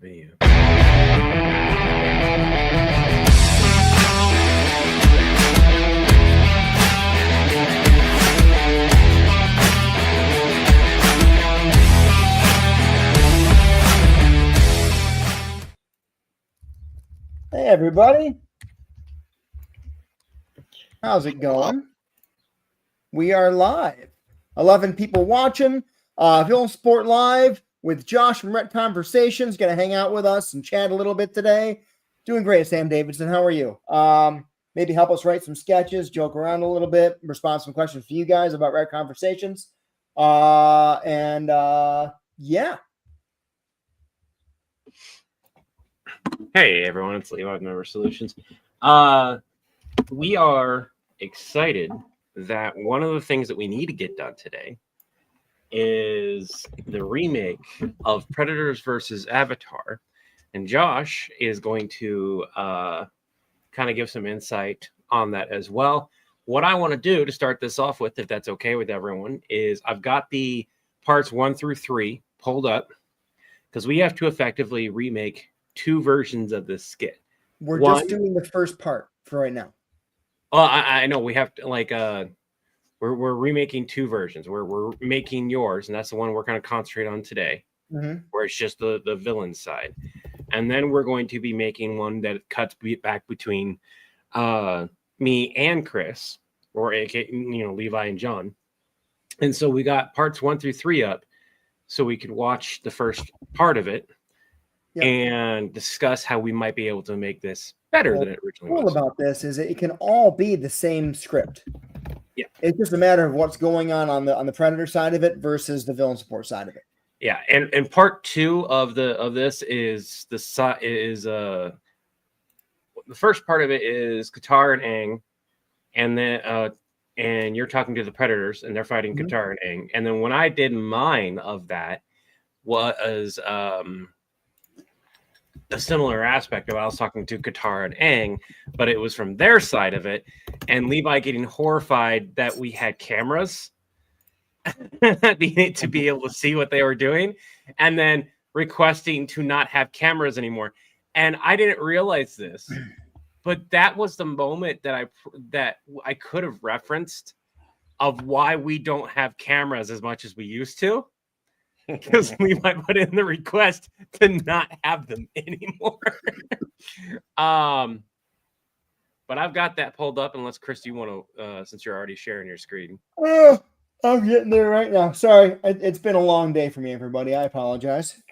be you. Hey, everybody. How's it going? We are live. 11 people watching. Film Sport Live with Josh from RetConversations. Going to hang out with us and chat a little bit today. Doing great, Sam Davidson. How are you? Maybe help us write some sketches, joke around a little bit, respond to some questions for you guys about RetConversations. Yeah. Hey everyone, it's Levi with Member Solutions. We are excited that one of the things that we need to get done today is the remake of Predators versus Avatar. And Josh is going to kind of give some insight on that as well. What I want to do to start this off with, if that's okay with everyone, is I've got the parts 1 through 3 pulled up because we have to effectively remake 2 versions of this skit. We're just doing the first part for right now. Oh, I know we have to we're remaking 2 versions. We're making yours, and that's the one we're going to concentrate on today, where it's just the villain side, and then we're going to be making one that cuts back between me and Chris, or Levi and John, and so we got parts 1 through 3 up, so we could watch the first part of it. Yep. And discuss how we might be able to make this better than it originally was. Cool about this is it can all be the same script. Yeah, it's just a matter of what's going on the Predator side of it versus the villain support side of it. Yeah, and part 2 of this is the first part of it is Qatar and Aang, and then and you're talking to the Predators and they're fighting Qatar and Aang, and then when I did mine of that was a similar aspect of I was talking to Qatar and Aang, but it was from their side of it, and Levi getting horrified that we had cameras to be able to see what they were doing, and then requesting to not have cameras anymore. And I didn't realize this, but that was the moment that I could have referenced of why we don't have cameras as much as we used to. Because we might put in the request to not have them anymore. But I've got that pulled up, unless Chris, you want to, since you're already sharing your screen. Oh, I'm getting there right now. Sorry, it's been a long day for me, everybody. I apologize.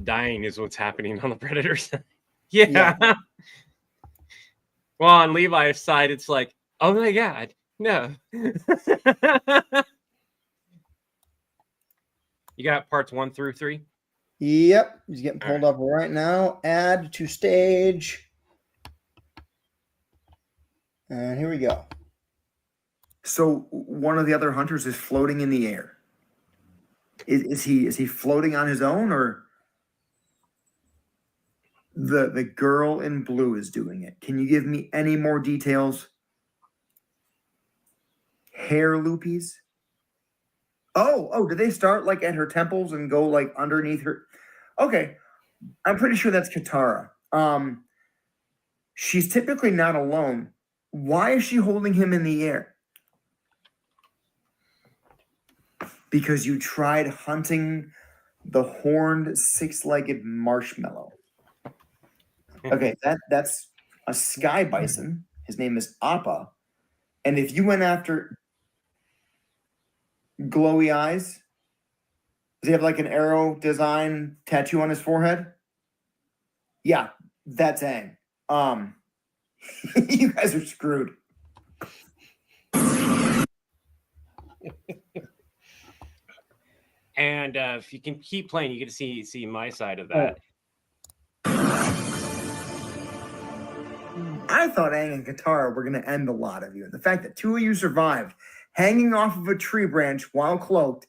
Dying is what's happening on the Predators. Yeah. Well, on Levi's side, it's like, oh my God, no. You got parts 1 through 3? Yep. He's getting pulled up right now. Add to stage. And here we go. So one of the other hunters is floating in the air. Is he floating on his own, or the girl in blue is doing it? Can you give me any more details? Hair loopies? Oh, do they start like at her temples and go like underneath her? Okay. I'm pretty sure that's Katara. She's typically not alone. Why is she holding him in the air? Because you tried hunting the horned 6-legged marshmallow. Okay, that's a sky bison. His name is Appa. And if you went after glowy eyes, does he have like an arrow design tattoo on his forehead? Yeah, that's Aang. You guys are screwed. And if you can keep playing, you get to see my side of that. I thought Aang and Katara were going to end a lot of you. And the fact that 2 of you survived hanging off of a tree branch while cloaked,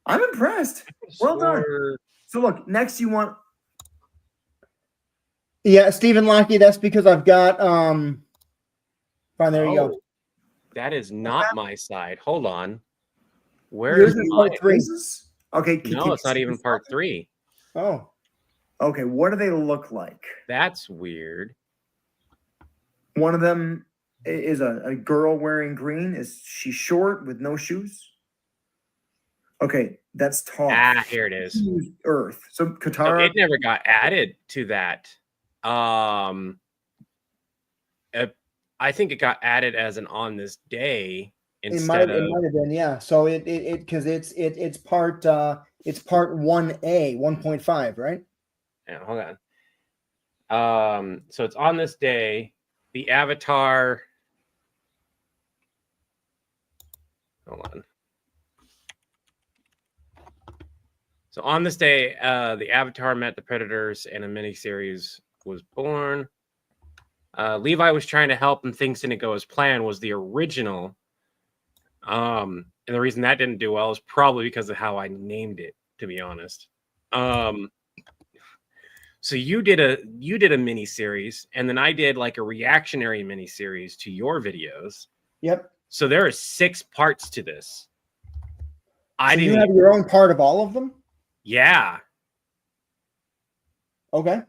I'm impressed. Well done. So look, next you want... Yeah, Stephen Lockey, that's because I've got... Fine, there you go. That is not my side. Hold on. Where Yours is is mine? part 3. Okay. No, it's not even part 3. Oh, Okay. What do they look like? That's weird. One of them is a girl wearing green. Is she short with no shoes? Okay, that's tall. Ah, here it is. Earth. So So Katara. it never got added to that. I think it got added as an on this day instead it might have been, yeah. So it because it's part 1A, 1.5, right? Yeah, hold on. So it's on this day. The Avatar. Hold on. So on this day, the Avatar met the Predators, and a miniseries was born. Levi was trying to help, and things didn't go as planned. Was the original, and the reason that didn't do well is probably because of how I named it. To be honest, so you did a mini series, and then I did like a reactionary mini series to your videos. Yep. So there are 6 parts to this. So you have your own part of all of them? Yeah. Okay.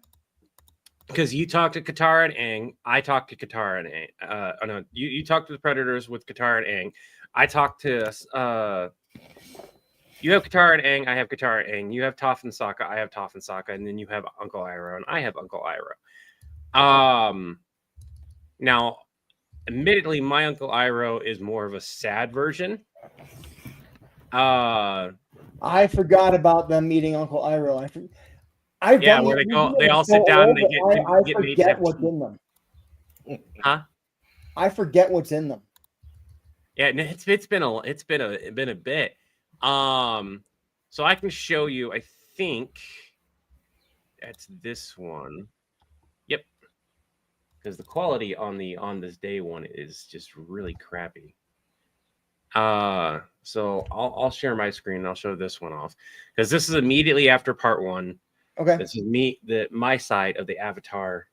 Because you talked to Katara and Aang, I talked to Katara and Aang. Oh no, you talked to the Predators with Katara and Aang. I talked to you have Katara and Aang, I have Katara and Aang. You have Toph and Sokka, I have Toph and Sokka, and then you have Uncle Iroh, and I have Uncle Iroh. Now, admittedly, my Uncle Iroh is more of a sad version. I forgot about them meeting Uncle Iroh. Where they all sit down and they get forget what's in them. Huh? I forget what's in them. Yeah, it's been a bit. So I can show you. I think that's this one. Yep. Because the quality on this day one is just really crappy. So I'll share my screen and I'll show this one off because this is immediately after part 1. Okay. This is my side of the Avatar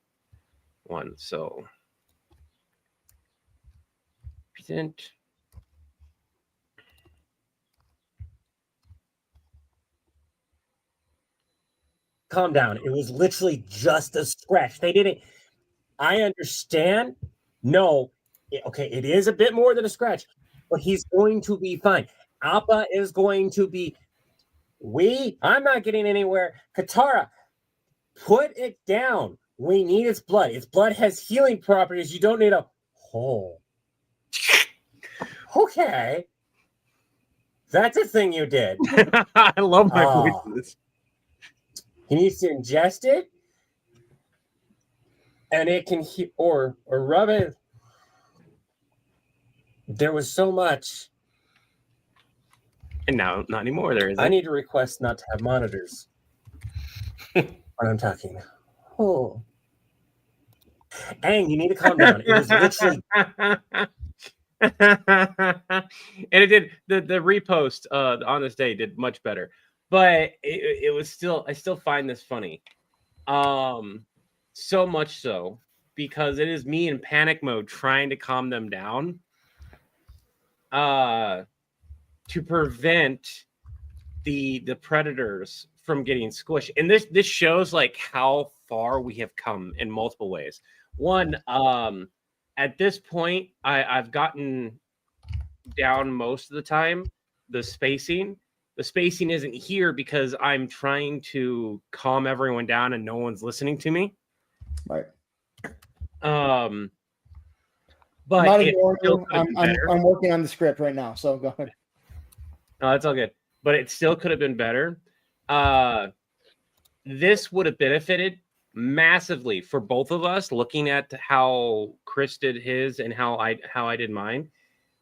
one. So present. Calm down. It was literally just a scratch. They didn't. I understand. No. Okay, it is a bit more than a scratch, but he's going to be fine. Appa is going to be. I'm not getting anywhere. Katara, put it down. We need its blood. Its blood has healing properties. You don't need a hole. Okay. That's a thing you did. I love my voices. He needs to ingest it, and it can or rub it. There was so much. And now, not anymore. There isn't. I need to request not to have monitors when I'm talking. Oh. Aang, you need to calm down. It was literally. And it did the repost on this day did much better, but it was still, I still find this funny, so much so because it is me in panic mode trying to calm them down, to prevent the predators from getting squished. And this shows like how far we have come in multiple ways. One, at this point, I've gotten down most of the time. The spacing isn't here because I'm trying to calm everyone down and no one's listening to me. Right. But I'm not it ignoring still you. could have been better. I'm working on the script right now, so go ahead. No, it's all good. But it still could have been better. This would have benefited massively for both of us, looking at how Chris did his and how I did mine.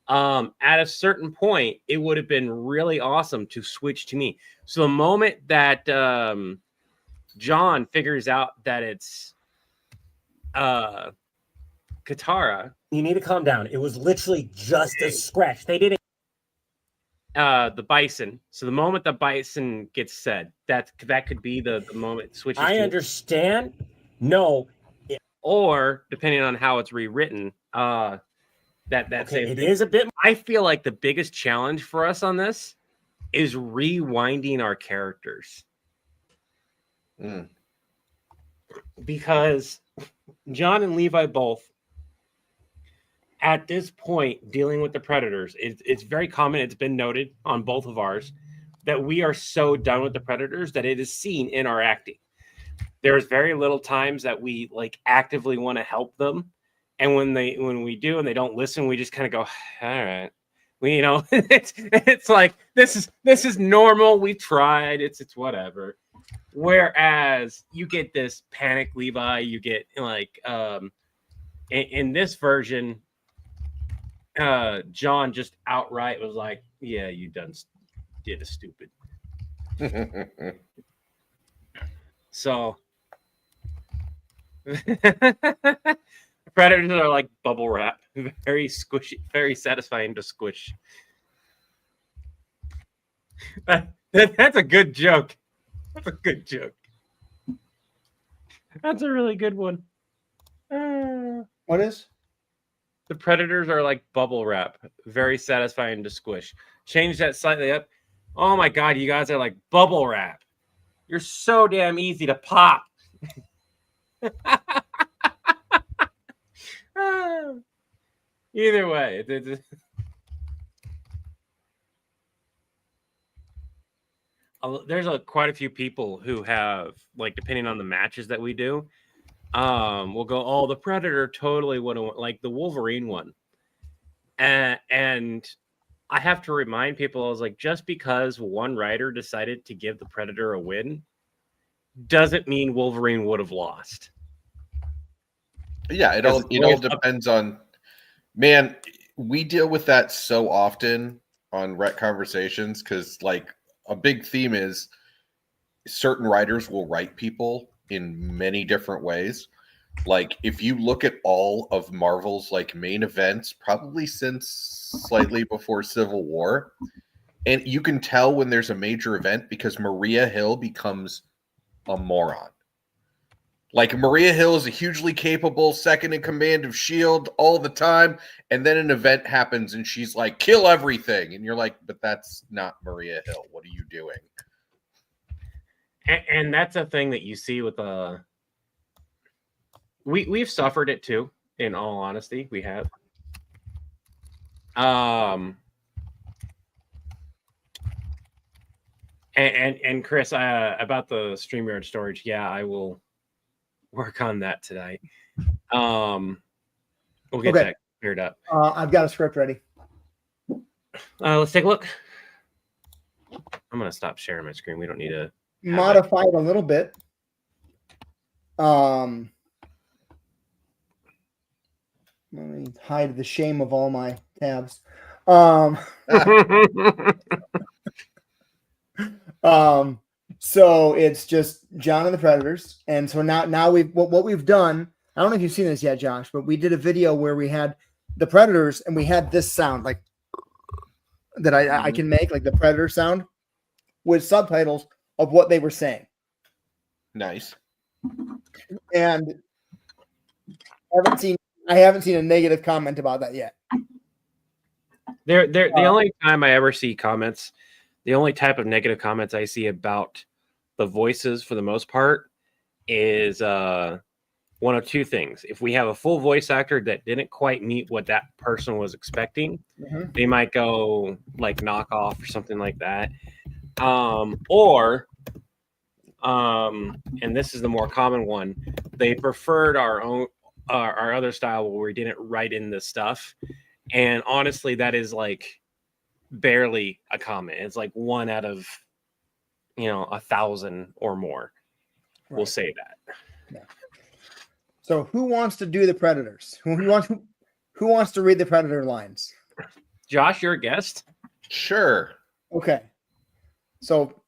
At a certain point, it would have been really awesome to switch to me. So the moment that John figures out that it's Katara, You need to calm down. It was literally just a scratch. They didn't. the bison. So the moment the bison gets said, that could be the moment it switches. I understand. No. Or depending on how it's rewritten, that Okay, it is a bit. I feel like the biggest challenge for us on this is rewinding our characters. Because John and Levi both, at this point, dealing with the Predators, it's very common. It's been noted on both of ours that we are so done with the Predators that it is seen in our acting. There's very little times that we like actively want to help them, and when we do and they don't listen, we just kind of go, all right, we it's like this is normal. We tried. It's whatever. Whereas you get this panic Levi, you get like in this version, John just outright was like, yeah, you did a stupid. So Predators are like bubble wrap, very squishy, very satisfying to squish. That's a good joke. That's a good joke. That's a really good one. What is? The Predators are like bubble wrap, very satisfying to squish. Change that slightly up. Oh my God, you guys are like bubble wrap. You're so damn easy to pop. Either way, there's quite a few people who have, like, depending on the matches that we do, we'll go, oh, the Predator totally would have, like the Wolverine one. And I have to remind people, I was like, just because one writer decided to give the Predator a win doesn't mean Wolverine would have lost. Yeah, it all depends on, man, we deal with that so often on RetConversations because, like, a big theme is certain writers will write people in many different ways. Like, if you look at all of Marvel's, like, main events, probably since slightly before Civil War, and you can tell when there's a major event because Maria Hill becomes a moron. Like, Maria Hill is a hugely capable second in command of S.H.I.E.L.D. all the time, and then an event happens and she's like, kill everything. And you're like, but that's not Maria Hill. What are you doing? And that's a thing that you see with we've suffered it too, in all honesty. We have. And Chris, about the StreamYard storage, yeah, I will work on that tonight. We'll get that cleared up. I've got a script ready. Let's take a look. I'm gonna stop sharing my screen. We don't need to modify it a little bit. Let me hide the shame of all my tabs. So it's just John and the Predators, and so now what we've done. I don't know if you've seen this yet, Josh, but we did a video where we had the Predators and we had this sound like that I can make, like the Predator sound with subtitles of what they were saying. Nice. And I haven't seen a negative comment about that yet. The only time I ever see comments, the only type of negative comments I see about the voices for the most part is one of two things. If we have a full voice actor that didn't quite meet what that person was expecting, they might go like knockoff or something like that. And this is the more common one, they preferred our other style where we didn't write in the stuff. And honestly, that is like barely a comment. It's like 1 out of 1,000 or more. Right. We'll say that. Yeah. So who wants to do the Predators? Who wants to read the Predator lines? Josh, you're a guest. Sure. Okay. So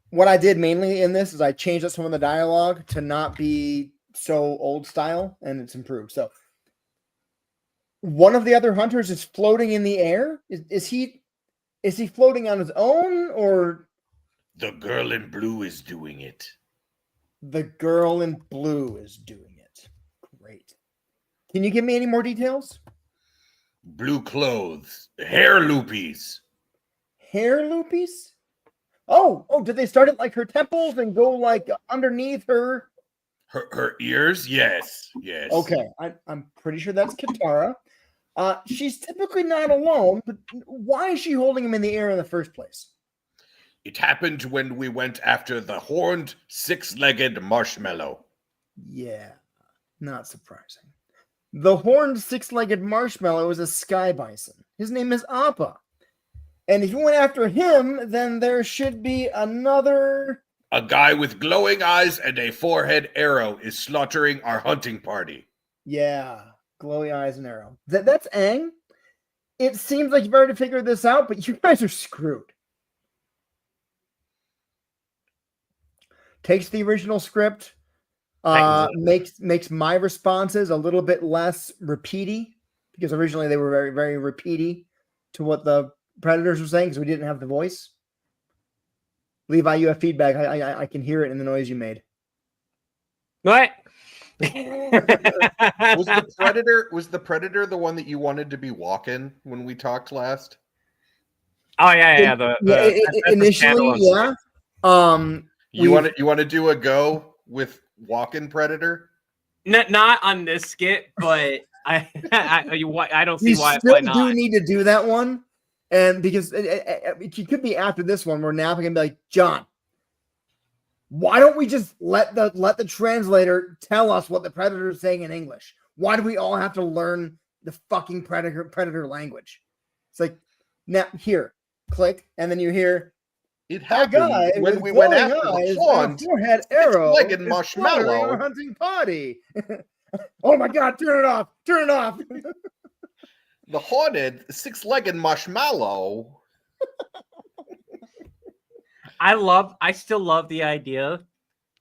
what I did mainly in this is I changed up some of the dialogue to not be so old style, and it's improved. So one of the other hunters is floating in the air. Is he floating on his own, or the girl in blue is doing it? The girl in blue is doing it. Great. Can you give me any more details? Blue clothes. Hair loopies. Hair loopies? Oh, did they start at like her temples and go like underneath her? Her ears? Yes. Yes. Okay, I'm pretty sure that's Katara. She's typically not alone, but why is she holding him in the air in the first place? It happened when we went after the horned, six-legged marshmallow. Yeah, not surprising. The horned six-legged marshmallow is a sky bison. His name is Appa. And if you went after him, then there should be another... A guy with glowing eyes and a forehead arrow is slaughtering our hunting party. Yeah, glowy eyes and arrow. That's Aang. It seems like you've already figured this out, but you guys are screwed. Takes the original script, makes my responses a little bit less repeaty, because originally they were very, very repeaty to what the Predators were saying because we didn't have the voice. Levi, you have feedback. I can hear it in the noise you made. What? Was the Predator the one that you wanted to be walking when we talked last? Oh yeah. Initially, yeah. You want to do a go with walking Predator? Not on this skit, but I don't see why not. Do need to do that one, and because it could be after this one where Napa can be like, John, why don't we just let the translator tell us what the Predator is saying in English? Why do we all have to learn the fucking Predator language? It's like, now here, click, and then you hear. It happened when we went after the horned, forehead arrow, six-legged marshmallow. Hunting party. Oh my God! Turn it off! Turn it off! The haunted, six-legged marshmallow. I still love the idea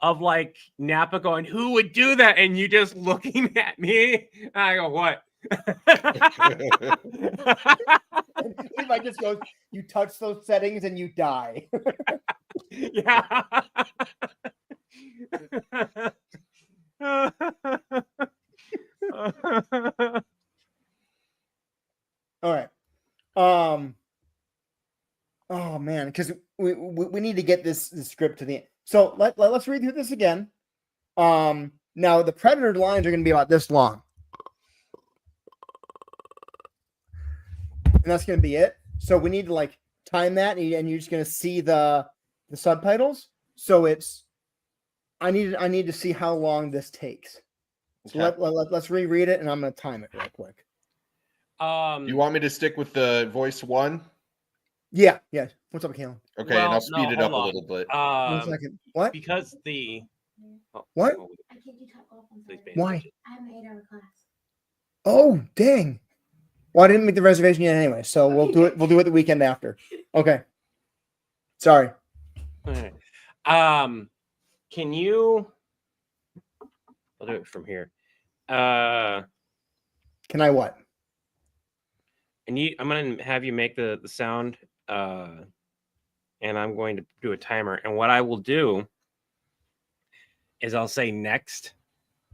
of like Napa going, "Who would do that?" and you just looking at me. I go, "What?" Levi just goes, you touch those settings and you die. Yeah. All right. Oh man, because we need to get this script to the end. So let's read through this again. Now the Predator lines are going to be about this long. And that's going to be it. So we need to like time that, and you're just going to see the subtitles. So I need to see how long this takes. So Okay. let's reread it, and I'm going to time it real quick. You want me to stick with the voice one? Yeah. What's up, Kalen? Okay, and I'll speed it up a little bit. 1 second. What? Because the What? I can't do top golf on Please Sunday. pay Why? attention. I have an 8-hour class. Oh, dang. Well, I didn't make the reservation yet anyway, so we'll do it the weekend after. Okay. Sorry. All right. Can you? I'll do it from here. Can I what? And I'm gonna have you make the sound, and I'm going to do a timer. And what I will do is I'll say next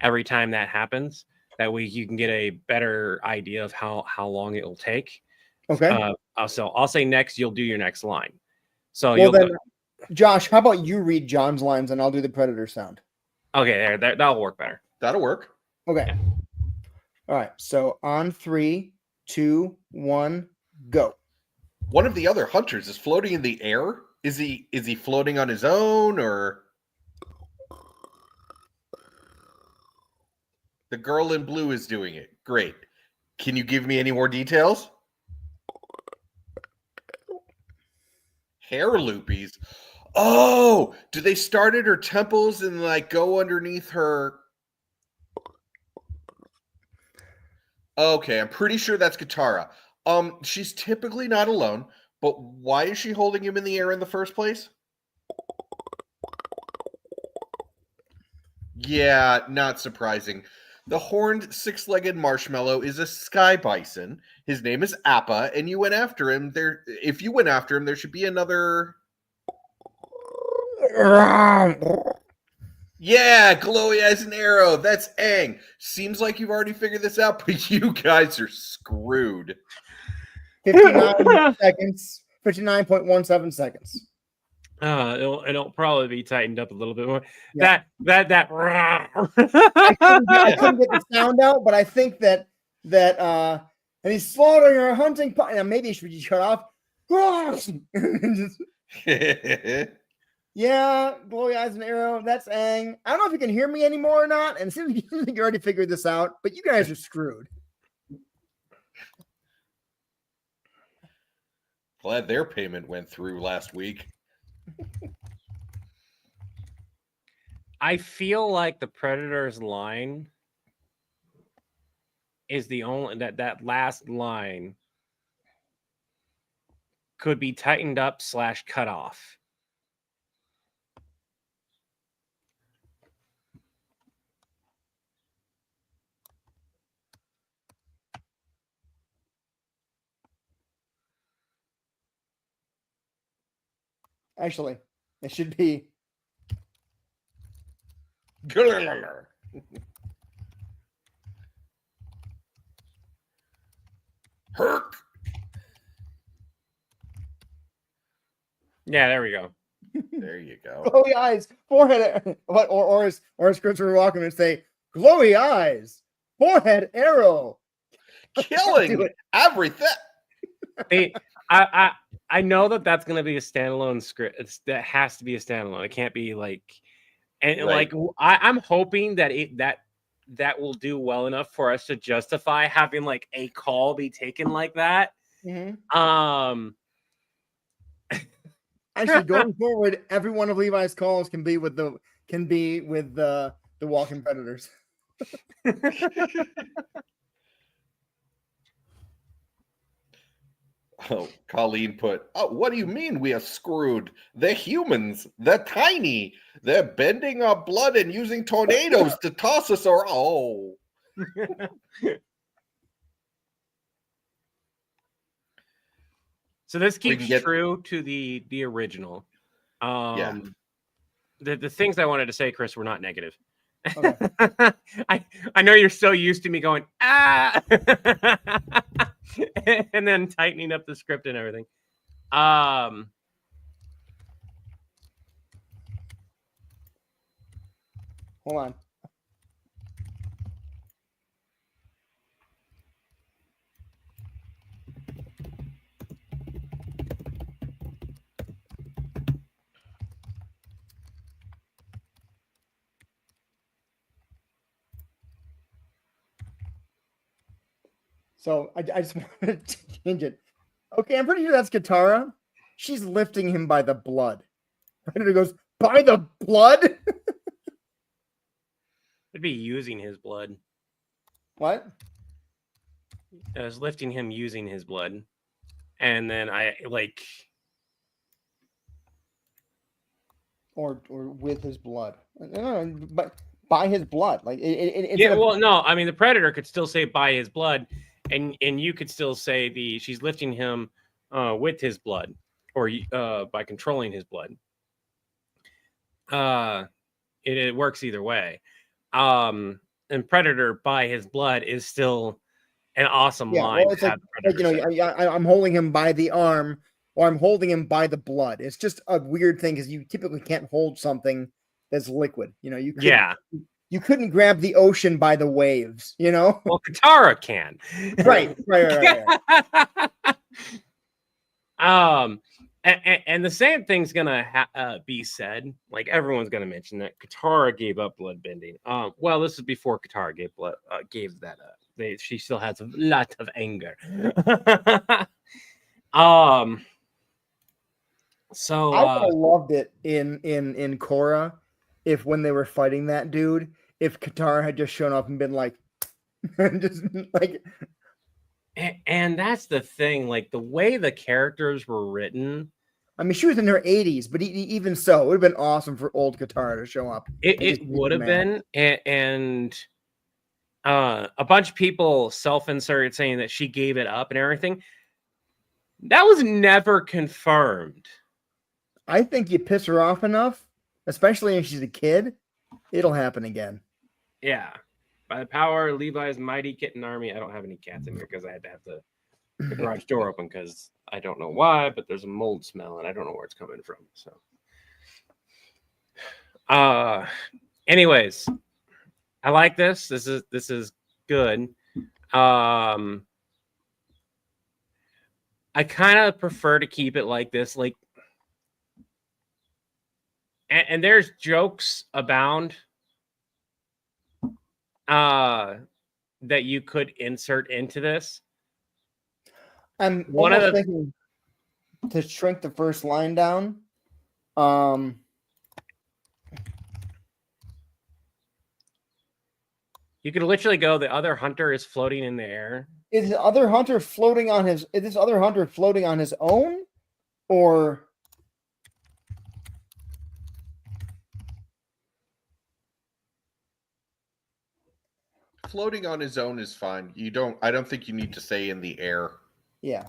every time that happens. That way you can get a better idea of how long it will take. Okay. So I'll say next. You'll do your next line. So Well, then, Josh, how about you read John's lines and I'll do the Predator sound? Okay, there that'll work better. That'll work. Okay. Yeah. All right. So on 3, 2, 1, go. One of the other hunters is floating in the air. Is he floating on his own, or the girl in blue is doing it? Great. Can you give me any more details? Hair loopies. Oh, do they start at her temples and like go underneath her? Okay, I'm pretty sure that's Katara. She's typically not alone, but why is she holding him in the air in the first place? Yeah, not surprising. The horned six-legged marshmallow is a sky bison. His name is Appa, and you went after him. If you went after him, there should be another. Yeah, glowy as an arrow. That's Aang. Seems like you've already figured this out, but you guys are screwed. 59 seconds. 59.17 seconds. It'll probably be tightened up a little bit more. Yeah. That I couldn't get the sound out, but I think that and he's slaughtering our hunting party. Maybe it should be shut off. Just, yeah, glowy eyes and arrow. That's Aang. I don't know if you can hear me anymore or not. And it seems like you already figured this out, but you guys are screwed. Glad their payment went through last week. I feel like the Predator's line is the only that last line could be tightened up / cut off. Actually, it should be. Herc. Yeah, there we go. There you go. Glowy eyes, forehead, or as Christopher Walken would say, glowy eyes, forehead arrow. Do Killing it. everything. Hey, I know that's going to be a standalone script. That has to be a standalone. It can't be like, and Right. like I'm hoping that that will do well enough for us to justify having like a call be taken like that. Mm-hmm. Actually, going forward, every one of Levi's calls can be with the walking predators. Oh, Colleen put, oh, what do you mean we are screwed? They're humans. They're tiny. They're bending our blood and using tornadoes to toss us around. Oh. So this We keeps can get- true to the original. Yeah. The things I wanted to say, Chris, were not negative. Okay. I know you're so used to me going ah, and then tightening up the script and everything. Hold on. So I just wanted to change it. Okay, I'm pretty sure that's Katara. She's lifting him by the blood. Predator goes, by the blood? I'd be using his blood. What? I was lifting him using his blood, and then I like. Or with his blood. No, but by his blood. Like it's Yeah, well, no, I mean the Predator could still say by his blood, and you could still say she's lifting him with his blood, or by controlling his blood. It works either way. And Predator by his blood is still an awesome line. Well, it's like I'm holding him by the arm, or I'm holding him by the blood. It's just a weird thing because you typically can't hold something that's liquid. You you couldn't grab the ocean by the waves. Well, Katara can. Right. And the same thing's gonna be said. Like everyone's gonna mention that Katara gave up blood bending. Well, this is before Katara gave that up. She still has a lot of anger. So I would have loved it in Korra if when they were fighting that dude, if Katara had just shown up and been like, just like. And that's the thing, like the way the characters were written. I mean, she was in her 80s, but even so, it would have been awesome for old Katara to show up. It would have been, and a bunch of people self-inserted saying that she gave it up and everything. That was never confirmed. I think you piss her off enough, especially if she's a kid, It'll happen again. Yeah. By the power of Levi's mighty kitten army. I don't have any cats in here because I had to have the garage door open because I don't know why, but there's a mold smell and I don't know where it's coming from. So anyways, I like this. This is good. I kind of prefer to keep it like this, like, and there's jokes abound that you could insert into this. I'm One of almost the- thinking to shrink the first line down. You could literally go, the other hunter is floating in the air. Is the other hunter floating on his? Is this other hunter floating on his own, or Floating on his own is fine. I don't think you need to say in the air. yeah?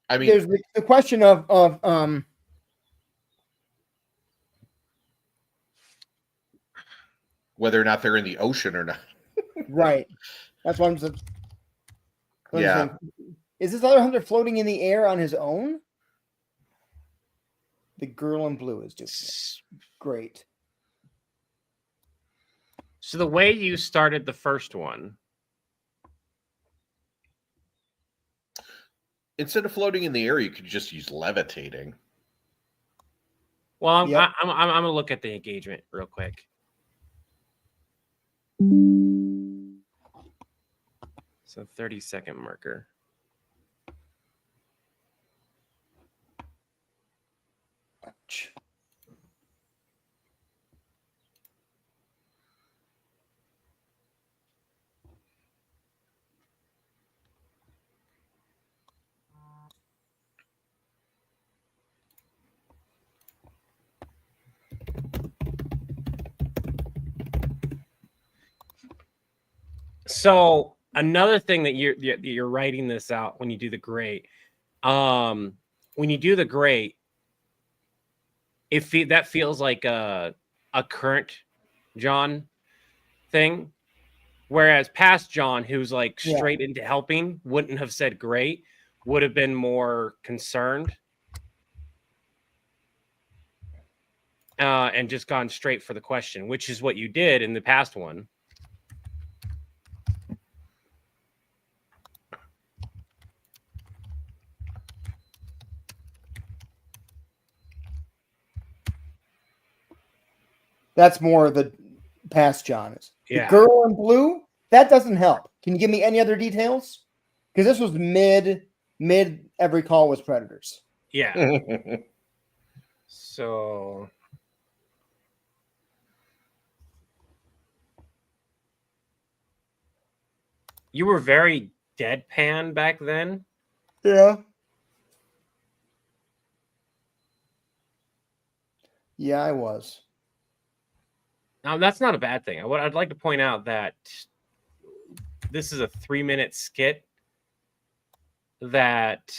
I mean, There's the question of whether or not they're in the ocean or not. right. That's what I'm saying. Yeah. Is this other hunter floating in the air on his own? The girl in blue is doing it. Great. So the way you started the first one, Instead of floating in the air, you could just use levitating. well, I'm Yep. I'm gonna look at the engagement real quick. So 30-second marker. Ouch. So another thing that you're writing this out when you do the grade, when you do the grade, that feels like a current John thing, whereas past John, who's like Yeah. straight into helping, wouldn't have said great, would have been more concerned, and just gone straight for the question, which is what you did in the past one. That's more the past John is. Yeah. The girl in blue, that doesn't help. Can you give me any other details? Because this was mid every call was predators. Yeah. So you were very deadpan back then. Yeah. Yeah, I was. Now, that's not a bad thing. I'd like to point out that this is a 3-minute skit that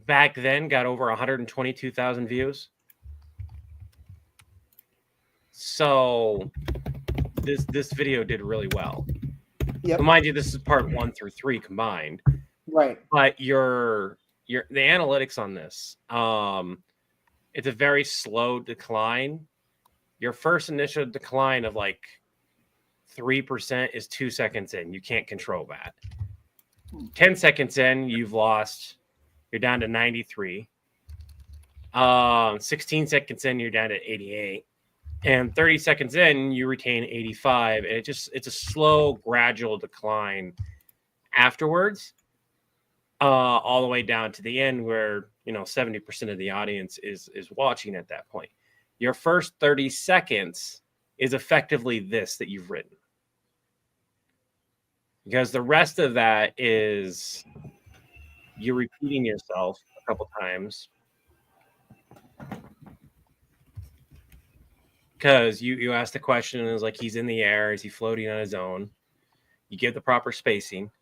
back then got over 122,000 views. So this video did really well. Yep. But mind you, this is part 1 through 3 combined. Right. But the analytics on this, it's a very slow decline. Your first initial decline of like 3% is 2 seconds in. You can't control that. 10 seconds in, you're down to 93. 16 seconds in, you're down to 88. And 30 seconds in, you retain 85. And it's a slow, gradual decline afterwards, all the way down to the end where 70% of the audience is watching at that point. Your first 30 seconds is effectively this that you've written. Because the rest of that is you repeating yourself a couple times. Because you asked the question and it was like, he's in the air. Is he floating on his own? You give the proper spacing.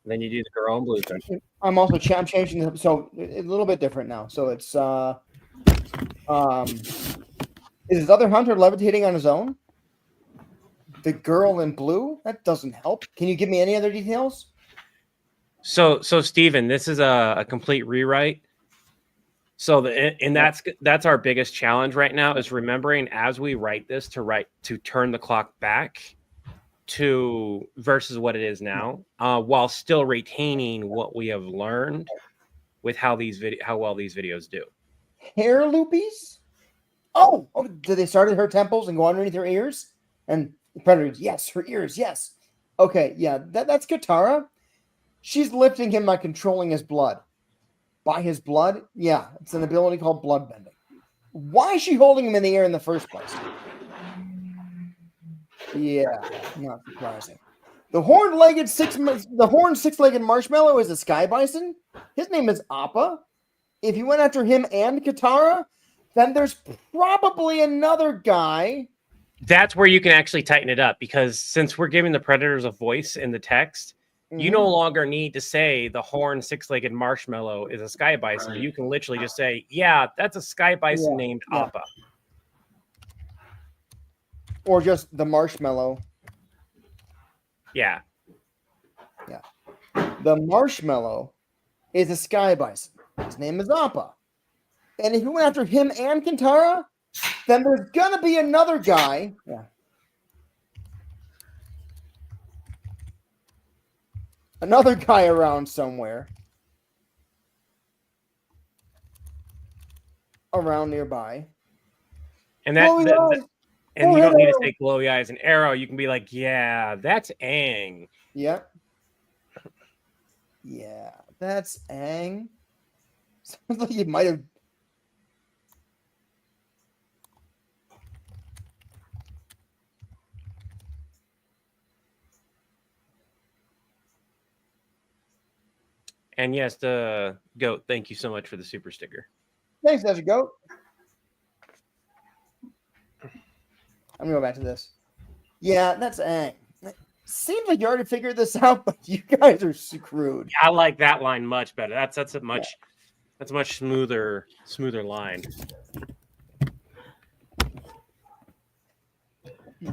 Then you do the girl in blue thing. I'm also I'm changing the, so a little bit different now. So it's is his other hunter levitating on his own? The girl in blue? That doesn't help. Can you give me any other details? So Steven, this is a complete rewrite. So that's our biggest challenge right now is remembering as we write this to turn the clock back to versus what it is now, while still retaining what we have learned with how well these videos do. Hair loopies? Oh, did they start at her temples and go underneath her ears? And the predators, yes, her ears, yes. Okay, yeah, that's Katara. She's lifting him by controlling his blood. By his blood? Yeah, it's an ability called blood bending. Why is she holding him in the air in the first place? Yeah, not surprising. The horned six-legged marshmallow is a sky bison. His name is Appa. If you went after him and Katara, then there's probably another guy. That's where you can actually tighten it up because since we're giving the predators a voice in the text, you no longer need to say the horned six-legged marshmallow is a sky bison. You can literally just say, yeah, that's a sky bison named Appa. Or just the marshmallow. Yeah. Yeah. The marshmallow is a sky bison. His name is Appa. And if you went after him and Kintara, then there's gonna be another guy. Yeah. Another guy around somewhere. Around nearby. And you don't need to say glowy eyes and arrow. You can be like, yeah, that's Aang. Yeah. Yeah, that's Aang. Sounds like you might have. And yes, the goat, thank you so much for the super sticker. Thanks, Desert Goat. I'm gonna go back to this. Yeah, that's Aang. Seems like you already figured this out, but you guys are screwed. I like that line much better. That's a much smoother line.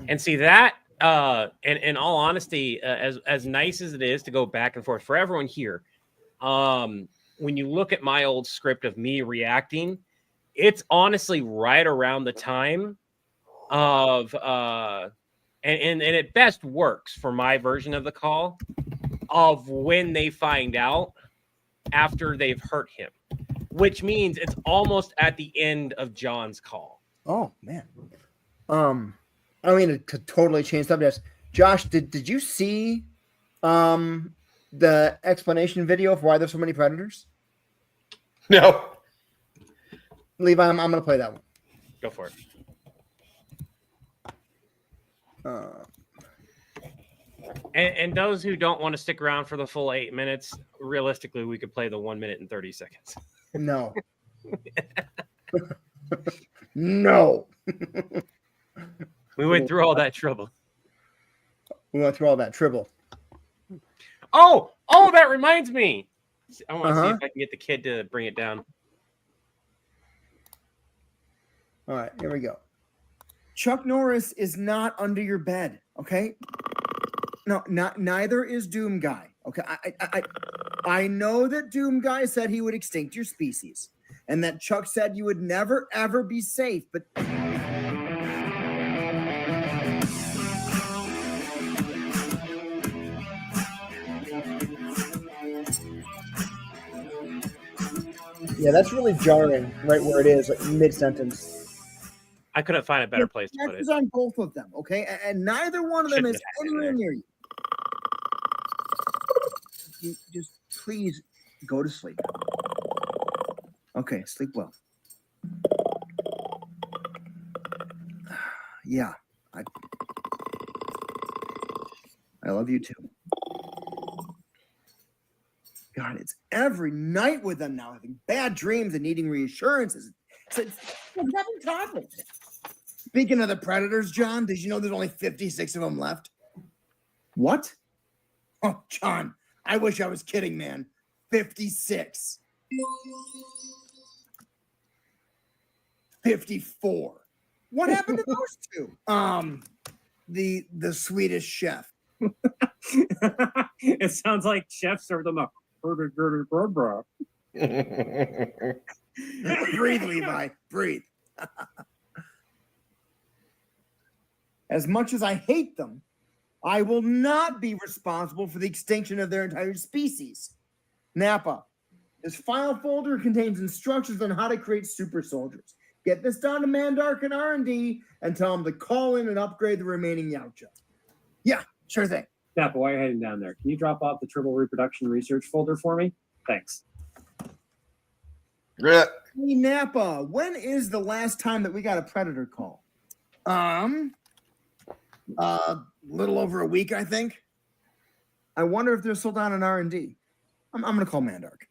And see that in all honesty, as nice as it is to go back and forth for everyone here, when you look at my old script of me reacting, it's honestly right around the time of and it best works for my version of the call of when they find out after they've hurt him, which means it's almost at the end of John's call. Oh man. I don't mean to totally change subjects. Josh, did you see the explanation video for why there's so many predators? No. Levi, I'm gonna play that one. Go for it. And those who don't want to stick around for the full 8 minutes, realistically, we could play the 1 minute and 30 seconds. No. No. We went through all that trouble. We went through all that trouble. Oh, that reminds me. I want to see if I can get the kid to bring it down. All right, here we go. Chuck Norris is not under your bed, okay? No, neither is Doom Guy. Okay, I know that Doom Guy said he would extinct your species, and that Chuck said you would never ever be safe, but yeah, that's really jarring, right where it is, like mid-sentence. I couldn't find a better place to put it. It's on both of them, okay? And neither one of them is anywhere near you. Just please go to sleep. Okay, sleep well. Yeah, I love you too. God, it's every night with them now, having bad dreams and needing reassurances. It's having conflict. Speaking of the predators, John, did you know there's only 56 of them left? What? Oh, John, I wish I was kidding, man. 56. 54. What happened to those two? The Swedish chef. It sounds like Chef served them a burger. Breathe, Levi. Breathe. As much as I hate them, I will not be responsible for the extinction of their entire species. Napa, this file folder contains instructions on how to create super soldiers. Get this down to Mandark and R&D and tell them to call in and upgrade the remaining Yautja. Yeah, sure thing. Napa, while you're heading down there, can you drop off the triple reproduction research folder for me? Thanks. Yeah. Hey, Napa, when is the last time that we got a predator call? Little over a week, I think. I wonder if they're still down in R&D. I'm going to call Mandark.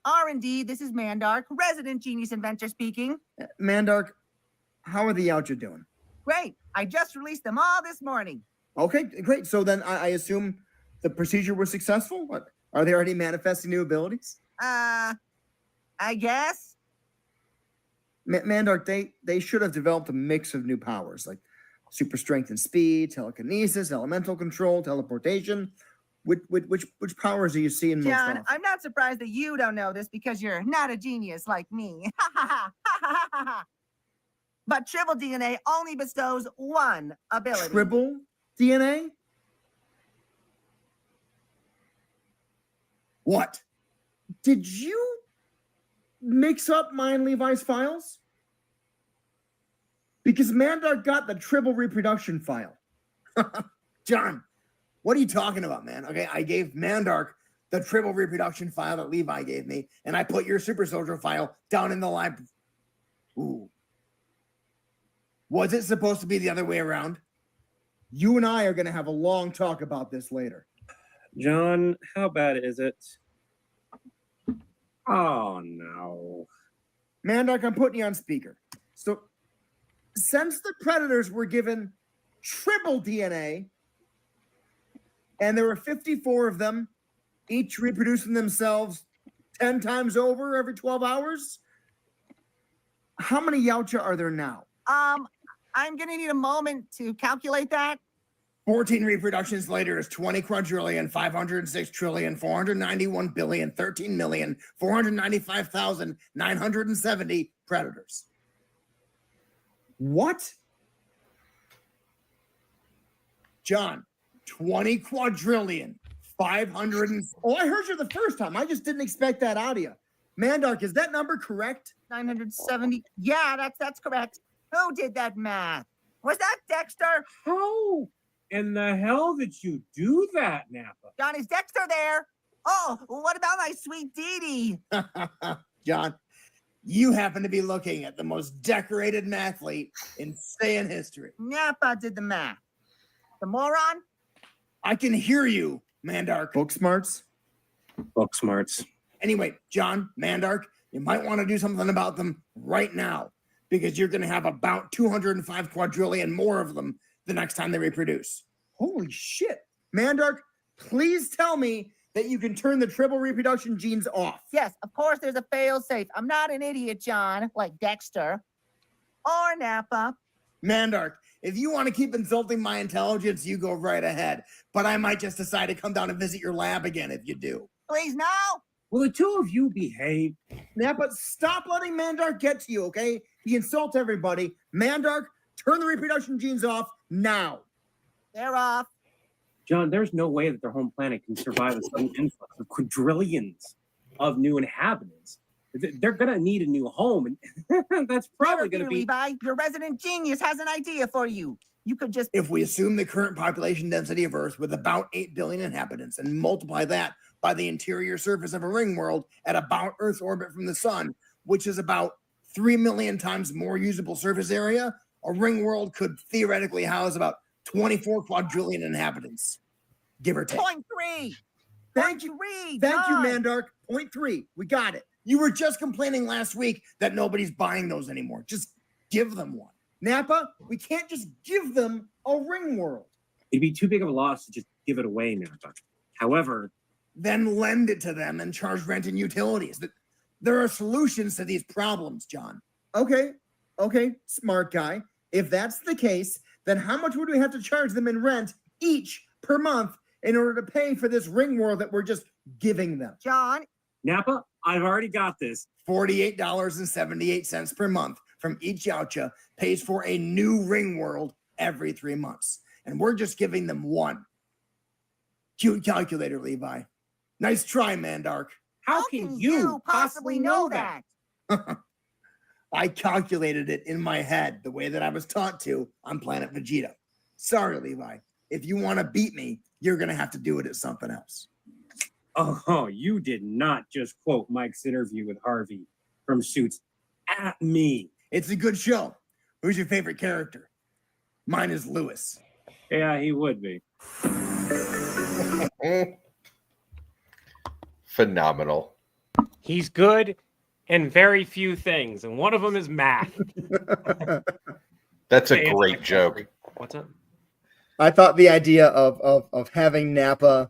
R&D, this is Mandark, resident genius inventor speaking. Mandark, how are the Yautja doing? Great. I just released them all this morning. Okay, great. So then I assume the procedure was successful? What, are they already manifesting new abilities? I guess. Mandark, they should have developed a mix of new powers, like super strength and speed, telekinesis, elemental control, teleportation. Which powers are you seeing most John, often? I'm not surprised that you don't know this because you're not a genius like me. But Triple DNA only bestows one ability. Triple DNA? What? Did you mix up mine Levi's files? Because Mandark got the triple reproduction file. John, what are you talking about, man? Okay, I gave Mandark the triple reproduction file that Levi gave me, and I put your super soldier file down in the library. Ooh. Was it supposed to be the other way around? You and I are going to have a long talk about this later. John, how bad is it? Oh, no. Mandark, I'm putting you on speaker. So, since the predators were given triple DNA, and there were 54 of them, each reproducing themselves 10 times over every 12 hours, how many Yautja are there now? I'm going to need a moment to calculate that. 14 reproductions later is 20 quadrillion, 506 trillion, 491 billion, 13 million, 495,970 predators. What? John, 20 quadrillion, 500 and... Oh, I heard you the first time. I just didn't expect that out of you. Mandark, is that number correct? 970. Yeah, that's correct. Who did that math? Was that Dexter? How in the hell did you do that, Napa? John, is Dexter there? Oh, what about my sweet Dee Dee? John, you happen to be looking at the most decorated mathlete in Saiyan history. Napa did the math. The moron? I can hear you, Mandark. Book smarts? Book smarts. Anyway, John, Mandark, you might want to do something about them right now because you're going to have about 205 quadrillion more of them the next time they reproduce. Holy shit. Mandark, please tell me that you can turn the triple reproduction genes off. Yes, of course there's a fail-safe. I'm not an idiot, John, like Dexter. Or Napa. Mandark, if you want to keep insulting my intelligence, you go right ahead. But I might just decide to come down and visit your lab again if you do. Please, no. Will the two of you behave? Napa, stop letting Mandark get to you, okay? He insults everybody. Mandark, turn the reproduction genes off now. They're off. John, there's no way that their home planet can survive a sudden influx of quadrillions of new inhabitants. They're going to need a new home, and that's probably going to be... Levi, your resident genius has an idea for you. You could just... If we assume the current population density of Earth with about 8 billion inhabitants and multiply that by the interior surface of a ring world at about Earth's orbit from the sun, which is about 3 million times more usable surface area, a ring world could theoretically house about 24 quadrillion inhabitants, give or take. Point 3. Thank you. Thank you, Mandark. Point 3. We got it. You were just complaining last week that nobody's buying those anymore. Just give them one. Napa, we can't just give them a ring world. It'd be too big of a loss to just give it away, Napa. However, Then lend it to them and charge rent and utilities. There are solutions to these problems, John. Okay, smart guy. If that's the case, then how much would we have to charge them in rent each per month in order to pay for this ring world that we're just giving them? John, Napa, I've already got this. $48.78 per month from each Yautja pays for a new ring world every 3 months. And we're just giving them one. Cute calculator, Levi. Nice try, Mandark. How can you possibly know that? I calculated it in my head the way that I was taught to on Planet Vegeta. Sorry, Levi. If you want to beat me, you're going to have to do it at something else. Oh, you did not just quote Mike's interview with Harvey from Suits at me. It's a good show. Who's your favorite character? Mine is Lewis. Yeah, he would be. Phenomenal. He's good in very few things, and one of them is math. That's a great joke. What's up? I thought the idea of having Nappa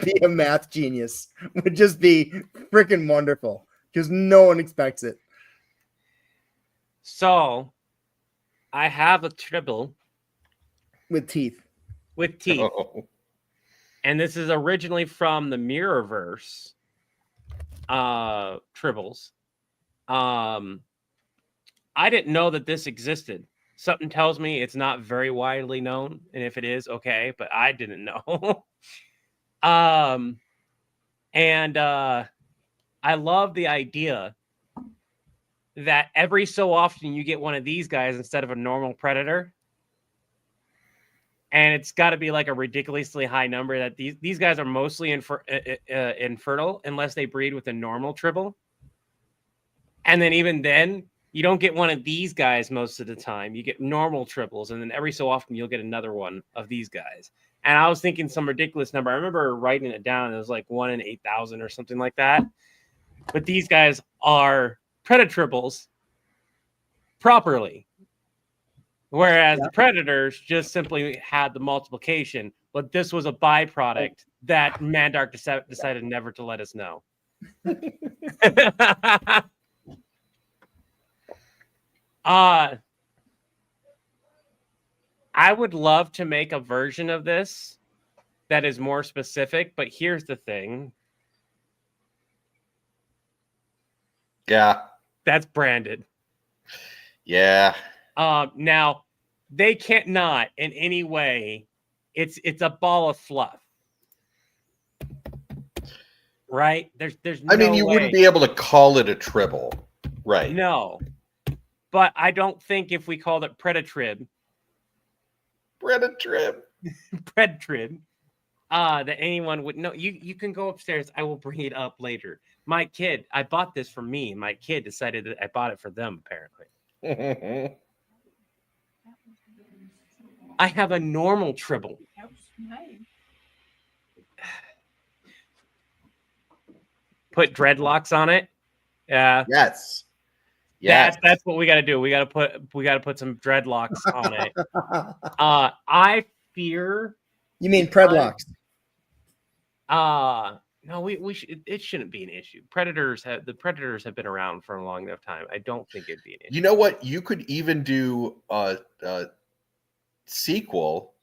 be a math genius would just be freaking wonderful because no one expects it. So, I have a tribble With teeth. Oh. and this is originally from the Mirrorverse tribbles. I didn't know that this existed. Something tells me it's not very widely known, and if it is, okay, but I didn't know. I love the idea that every so often you get one of these guys instead of a normal predator. And it's got to be like a ridiculously high number that these guys are mostly infertile unless they breed with a normal tribble. And then even then, you don't get one of these guys most of the time. You get normal triples, and then every so often you'll get another one of these guys. And I was thinking some ridiculous number. I remember writing it down. It was like 1 in 8,000 or something like that. But these guys are predatribbles properly. Whereas the predators just simply had the multiplication, but this was a byproduct that Mandark decided never to let us know. I would love to make a version of this that is more specific, but here's the thing. Yeah. That's branded. Yeah. Now they can't not in any way. It's a ball of fluff, right? There's I mean, you wouldn't be able to call it a tribble, right? No, but I don't think if we called it Predatrib, that anyone would know. You can go upstairs. I will bring it up later. My kid, I bought this for me. My kid decided that I bought it for them, apparently. I have a normal tribble. Put dreadlocks on it. Yeah. Yes. Yes. That's what we got to do. We got to put some dreadlocks on it. I fear. You mean predlocks? No, we should. It shouldn't be an issue. The predators have been around for a long enough time. I don't think it'd be an issue. You know what? You could even do a sequel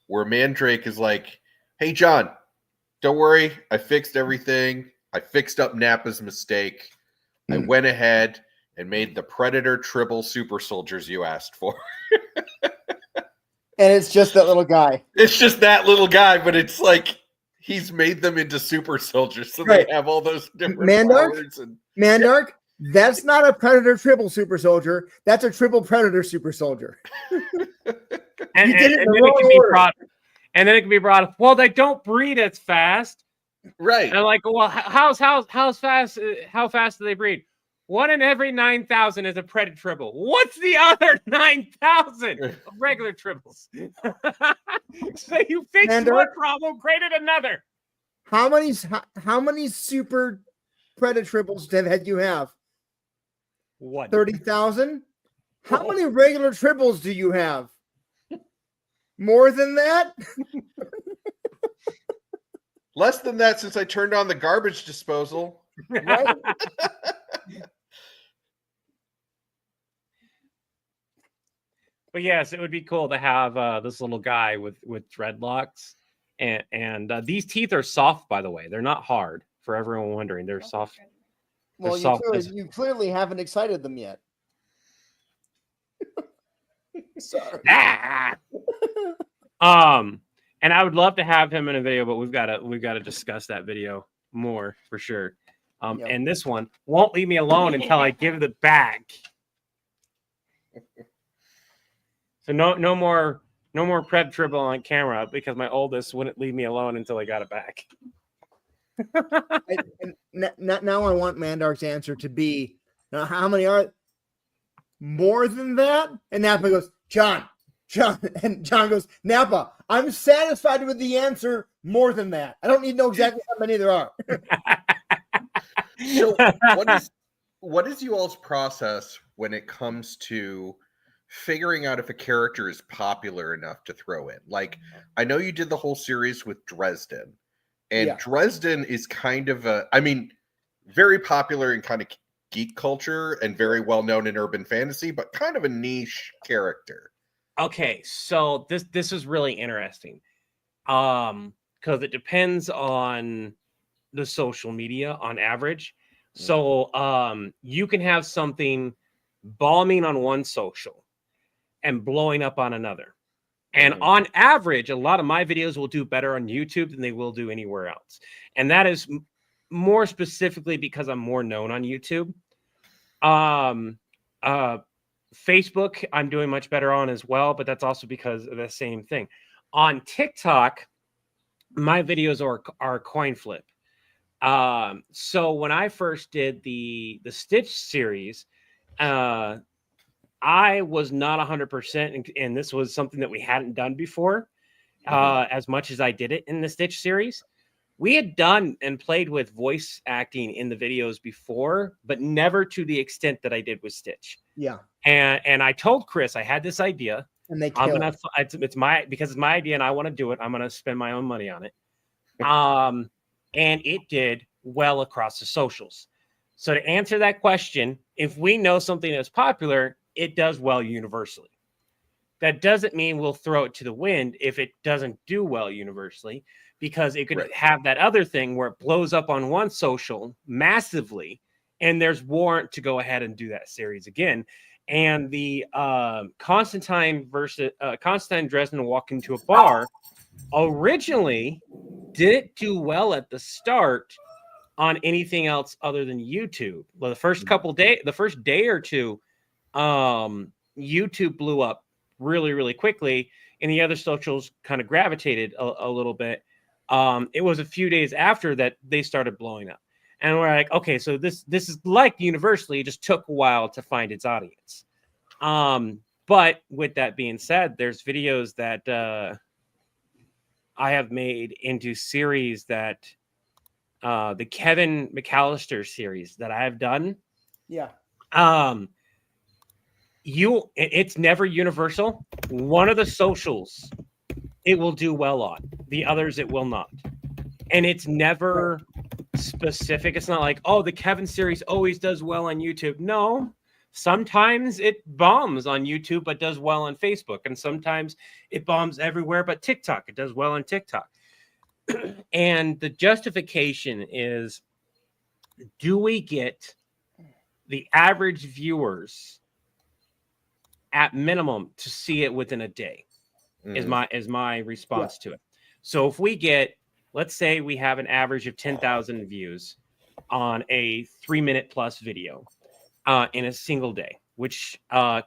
where Mandrake is like, "Hey, John, don't worry. I fixed everything. I fixed up Nappa's mistake. I went ahead and made the Predator Tribble super soldiers you asked for." And it's just that little guy. It's just that little guy, but it's like he's made them into super soldiers, so right. They have all those different powers. Mandark, that's not a Predator Tribble super soldier. That's a Tribble Predator super soldier. And then it can be brought up. Well, they don't breed as fast, right? And I'm like, well, how fast do they breed? 1 in every 9,000 is a Predator Tribble. What's the other 9,000 regular tribbles? So you fixed one problem, created another. How many super Predator Tribbles have you have? What? 30,000? How many regular tribbles do you have? More than that? Less than that since I turned on the garbage disposal. Right? But yes, it would be cool to have this little guy with dreadlocks, and these teeth are soft, by the way. They're not hard. For everyone wondering, they're soft. Well, They're soft as- you clearly haven't excited them yet. Sorry. Ah! And I would love to have him in a video, but we've got to discuss that video more for sure. Yep. And this one won't leave me alone until I give it back. So no more prep dribble on camera because my oldest wouldn't leave me alone until I got it back. Now I want Mandark's answer to be, now how many are more than that? And Napa goes, John, and John goes, Napa, I'm satisfied with the answer more than that. I don't need to know exactly how many there are. So what is you all's process when it comes to figuring out if a character is popular enough to throw in? Like, I know you did the whole series with Dresden, and Yeah. Dresden is kind of very popular in kind of geek culture and very well known in urban fantasy, but kind of a niche character. Okay, so this is really interesting. Because it depends on the social media on average. So you can have something bombing on one social and blowing up on another. And on average, a lot of my videos will do better on YouTube than they will do anywhere else. And that is more specifically because I'm more known on YouTube. Facebook, I'm doing much better on as well, but that's also because of the same thing. On TikTok, my videos are coin flip. So when I first did the Stitch series, I was not 100%, and this was something that we hadn't done before, as much as I did it in the Stitch series. We had done and played with voice acting in the videos before, but never to the extent that I did with Stitch. Yeah. And I told Chris I had this idea. And they I'm kill gonna it. it's my idea and I want to do it. I'm gonna spend my own money on it. And it did well across the socials. So to answer that question, if we know something is popular, it does well universally. That doesn't mean we'll throw it to the wind if it doesn't do well universally, because it could have that other thing where it blows up on one social massively, and there's warrant to go ahead and do that series again. And the Constantine Dresden walk into a bar originally didn't do well at the start on anything else other than YouTube. Well, the first day or two, YouTube blew up really, really quickly, and the other socials kind of gravitated a little bit. It was a few days after that they started blowing up, and we're like, okay, so this is like universally, it just took a while to find its audience. But with that being said, there's videos that I have made into series that the Kevin McAllister series that I have done. Yeah. It's never universal. One of the socials it will do well on, the others it will not. And it's never specific. It's not like, oh, the Kevin series always does well on YouTube. No, sometimes it bombs on YouTube but does well on Facebook, and sometimes it bombs everywhere but TikTok. It does well on TikTok. And the justification is, do we get the average viewers at minimum to see it within a day? Is my response to it. So if we get, let's say we have an average of 10,000 views on a 3-minute plus video in a single day, which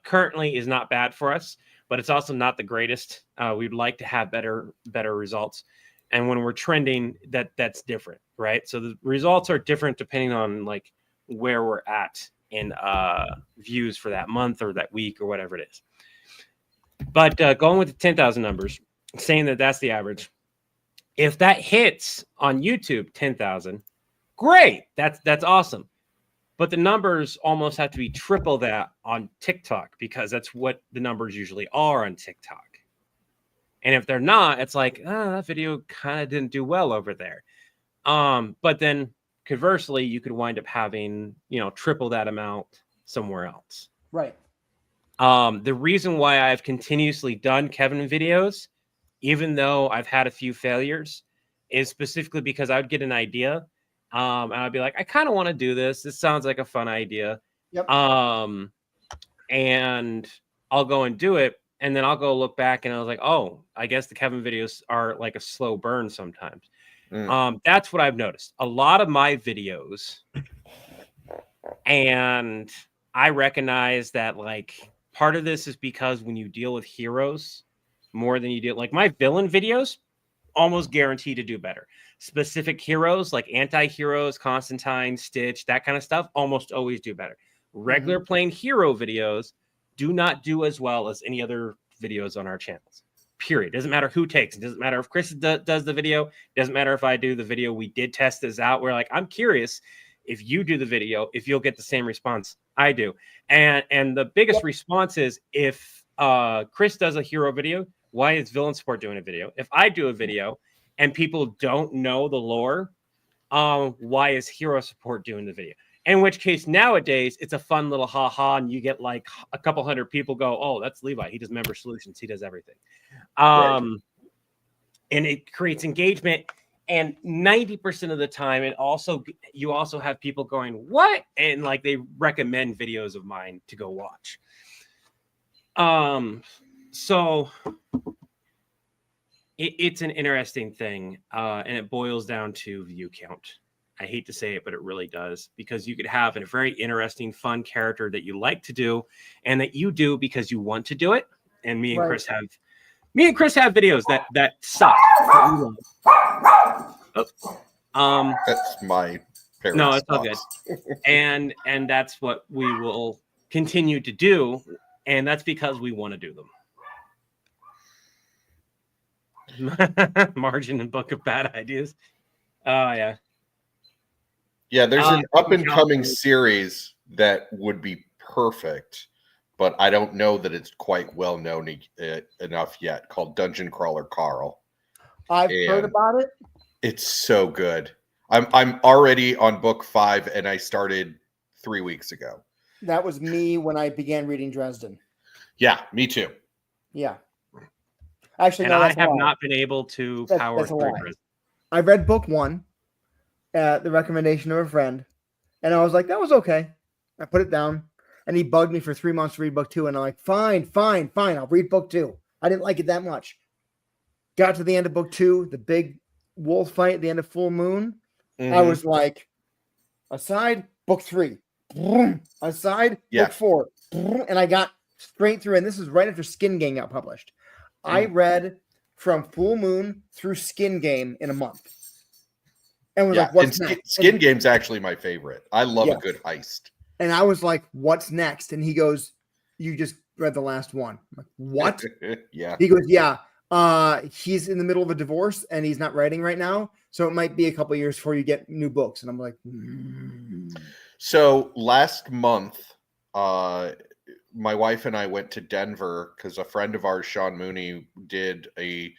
currently is not bad for us, but it's also not the greatest. We'd like to have better results. And when we're trending, that's different, right? So the results are different depending on like where we're at in views for that month or that week or whatever it is. But going with the 10,000 numbers, saying that that's the average, if that hits on YouTube 10,000, great, that's awesome. But the numbers almost have to be triple that on TikTok, because that's what the numbers usually are on TikTok. And if they're not, it's like, that video kind of didn't do well over there. But then conversely, you could wind up having, triple that amount somewhere else. Right. The reason why I've continuously done Kevin videos, even though I've had a few failures, is specifically because I would get an idea, and I'd be like, I kind of want to do this. This sounds like a fun idea. Yep. And I'll go and do it, and then I'll go look back, and I was like, oh, I guess the Kevin videos are like a slow burn sometimes. That's what I've noticed. A lot of my videos, and I recognize that like part of this is because when you deal with heroes more than you do, like my villain videos, almost guaranteed to do better. Specific heroes like anti-heroes, Constantine, Stitch, that kind of stuff, almost always do better. Regular plain hero videos do not do as well as any other videos on our channels. Period. Doesn't matter who takes it. Doesn't matter if Chris does the video. Doesn't matter if I do the video. We did test this out. We're like, I'm curious if you do the video, if you'll get the same response I do. And the biggest response is if Chris does a hero video, why is Villain Support doing a video? If I do a video and people don't know the lore, why is Hero Support doing the video? In which case, nowadays, it's a fun little ha-ha, and you get like a couple hundred people go, oh, that's Levi. He does member solutions. He does everything. And it creates engagement. And 90% of the time, you also have people going, what? And like they recommend videos of mine to go watch. So it's an interesting thing. And it boils down to view count. I hate to say it, but it really does, because you could have a very interesting, fun character that you like to do and that you do because you want to do it. And me and Chris have videos that suck. That's my parents. No, it's all good. And that's what we will continue to do. And that's because we want to do them. Margin and Book of Bad Ideas. Oh, yeah. Yeah, there's an up-and-coming series that would be perfect, but I don't know that it's quite well known enough yet, called Dungeon Crawler Carl. I've heard about it. It's so good. I'm already on book 5, and I started 3 weeks ago. That was me when I began reading Dresden. Yeah, me too. Yeah. Actually, and no, I have not been able to power through Dresden. I read book 1 at the recommendation of a friend, and I was like, that was okay. I put it down, and he bugged me for 3 months to read book 2, and I'm like, fine, I'll read book 2. I didn't like it that much. Got to the end of book 2, the big wolf fight at the end of Full Moon. I was like, aside, book 3. Aside, book 4. And I got straight through, and this is right after Skin Game got published. I read from Full Moon through Skin Game in a month. And was like, what's next? Skin Game's actually my favorite. I love a good heist. And I was like, what's next? And he goes, you just read the last one. I'm like, what? Yeah. He goes, yeah. He's in the middle of a divorce and he's not writing right now. So it might be a couple of years before you get new books. And I'm like, So last month, my wife and I went to Denver because a friend of ours, Sean Mooney, did a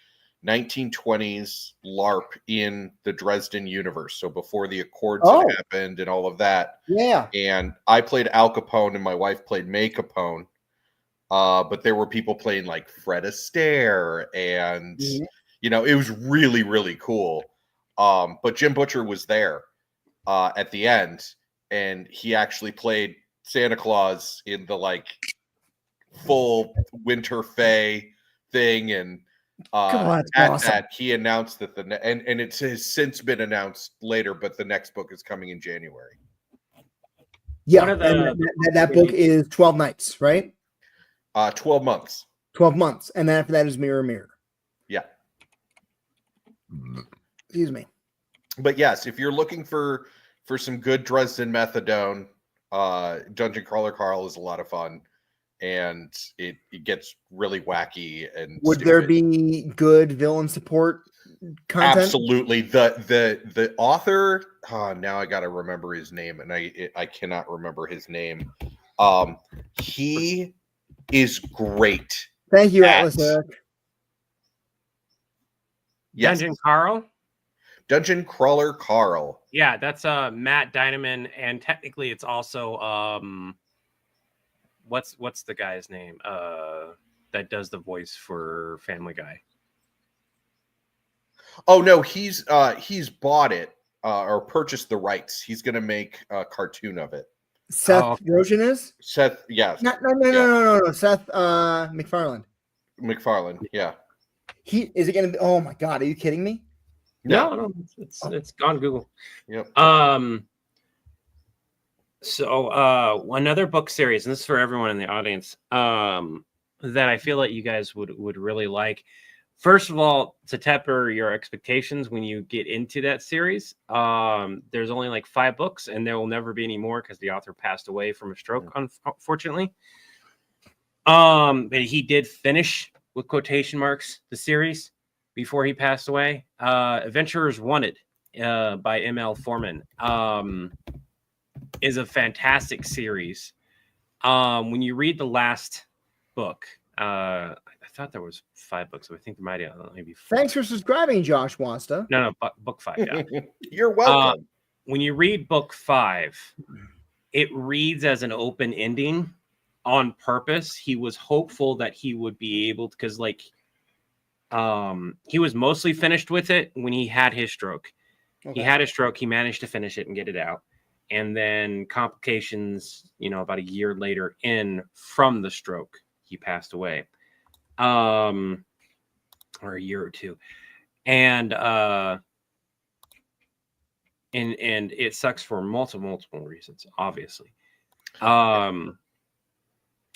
1920s LARP in the Dresden universe. So before the Accords had happened and all of that. Yeah. And I played Al Capone and my wife played May Capone. But there were people playing like Fred Astaire and, it was really, really cool. But Jim Butcher was there at the end, and he actually played Santa Claus in the like full Winter Fae thing. And that he announced that and it has since been announced later, but the next book is coming in January. Yeah, and that book is 12 nights, right? 12 months. 12 months. And then after that is Mirror. Yeah. Excuse me. But yes, if you're looking for some good Dresden Methadone, Dungeon Crawler Carl is a lot of fun. And it gets really wacky and would there be good villain support content? Absolutely. The author, now I gotta remember his name, and I cannot remember his name. He is great. Thank you, Atlas Eric. Yes. Dungeon Carl. Dungeon Crawler Carl. Yeah, that's Matt Dynaman, and technically it's also what's the guy's name that does the voice for Family Guy? Oh no, he's bought it or purchased the rights. He's gonna make a cartoon of it. Seth Rogen is? Seth, yes. No. Seth MacFarlane. MacFarlane, yeah. Is it gonna be? Oh my god, are you kidding me? No, it's on Google. Yep. So another book series, and this is for everyone in the audience, that I feel like you guys would really like. First of all, to temper your expectations when you get into that series, there's only like 5 books, and there will never be any more because the author passed away from a stroke, unfortunately. But he did finish, with quotation marks, the series before he passed away. Adventurers Wanted by M.L. Foreman is a fantastic series. When you read the last book, I thought there was 5 books, so I think there might maybe 4. Thanks for subscribing, Josh Wasta. No, book 5. Yeah, you're welcome. When you read book 5, it reads as an open ending on purpose. He was hopeful that he would be able to, because like he was mostly finished with it when he had his stroke. Okay. He had a stroke. He managed to finish it and get it out. And then complications, about a year later from the stroke, he passed away. Or a year or 2. And it sucks for multiple reasons, obviously.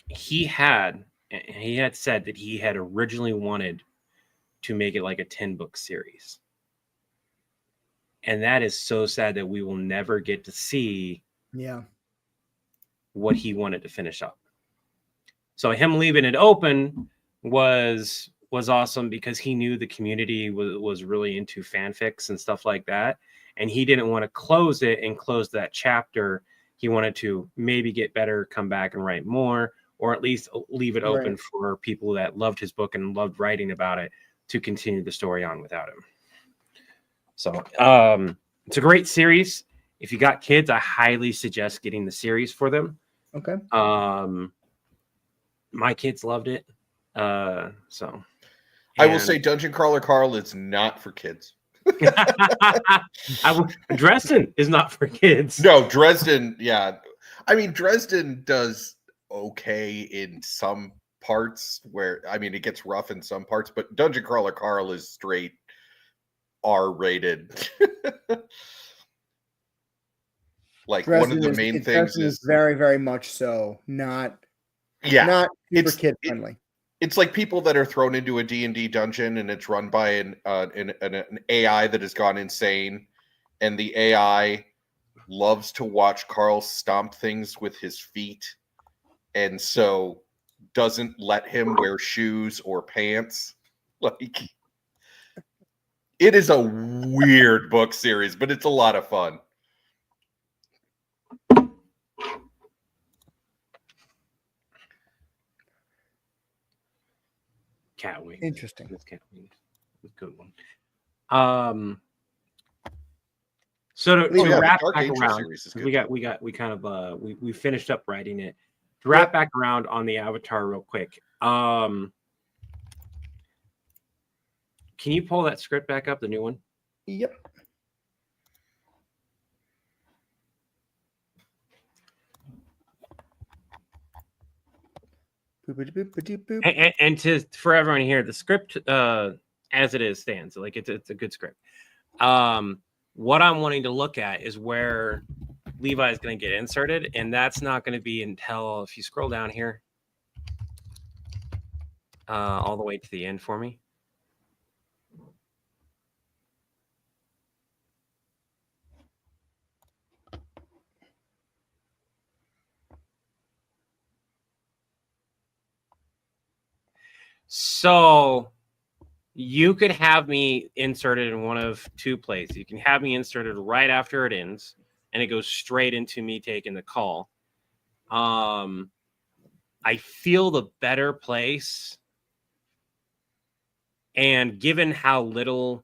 He had said that he had originally wanted to make it like a 10-book series. And that is so sad that we will never get to see what he wanted to finish up. So him leaving it open was awesome because he knew the community was really into fanfics and stuff like that. And he didn't want to close it and close that chapter. He wanted to maybe get better, come back and write more, or at least leave it open for people that loved his book and loved writing about it to continue the story on without him. So it's a great series. If you got kids, I highly suggest getting the series for them. Okay. My kids loved it. So I will say Dungeon Crawler Carl is not for kids. Dresden is not for kids. No, Dresden, yeah. I mean, Dresden does okay in some parts where, it gets rough in some parts, but Dungeon Crawler Carl is straight R-rated. Like Dresden one of the main things is very, very much so not super kid friendly. It's like people that are thrown into a D&D dungeon and it's run by an AI that has gone insane, and the AI loves to watch Carl stomp things with his feet, and so doesn't let him wear shoes or pants. Like, it is a weird book series, but it's a lot of fun. Cat wings. Interesting. This cat wings. That's a good one. So to wrap back around, we finished up writing it. To wrap back around on the Avatar real quick. Can you pull that script back up, the new one? Yep. And for everyone here, the script as it is stands. Like it's a good script. What I'm wanting to look at is where Levi is going to get inserted, and that's not going to be until, if you scroll down here, all the way to the end for me. So you could have me inserted in one of 2 places. You can have me inserted right after it ends, and it goes straight into me taking the call. I feel the better place And given how little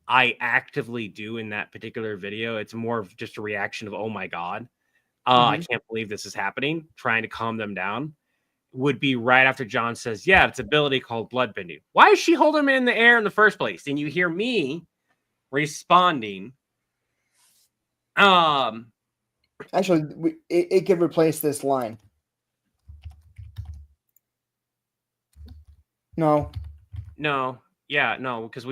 I actively do in that particular video, it's more of just a reaction of, oh my God, I can't believe this is happening, trying to calm them down, would be right after John says, yeah, it's ability called bloodbending. Why is she holding him in the air in the first place? And you hear me responding. Actually, it could replace this line. No. Yeah, no, because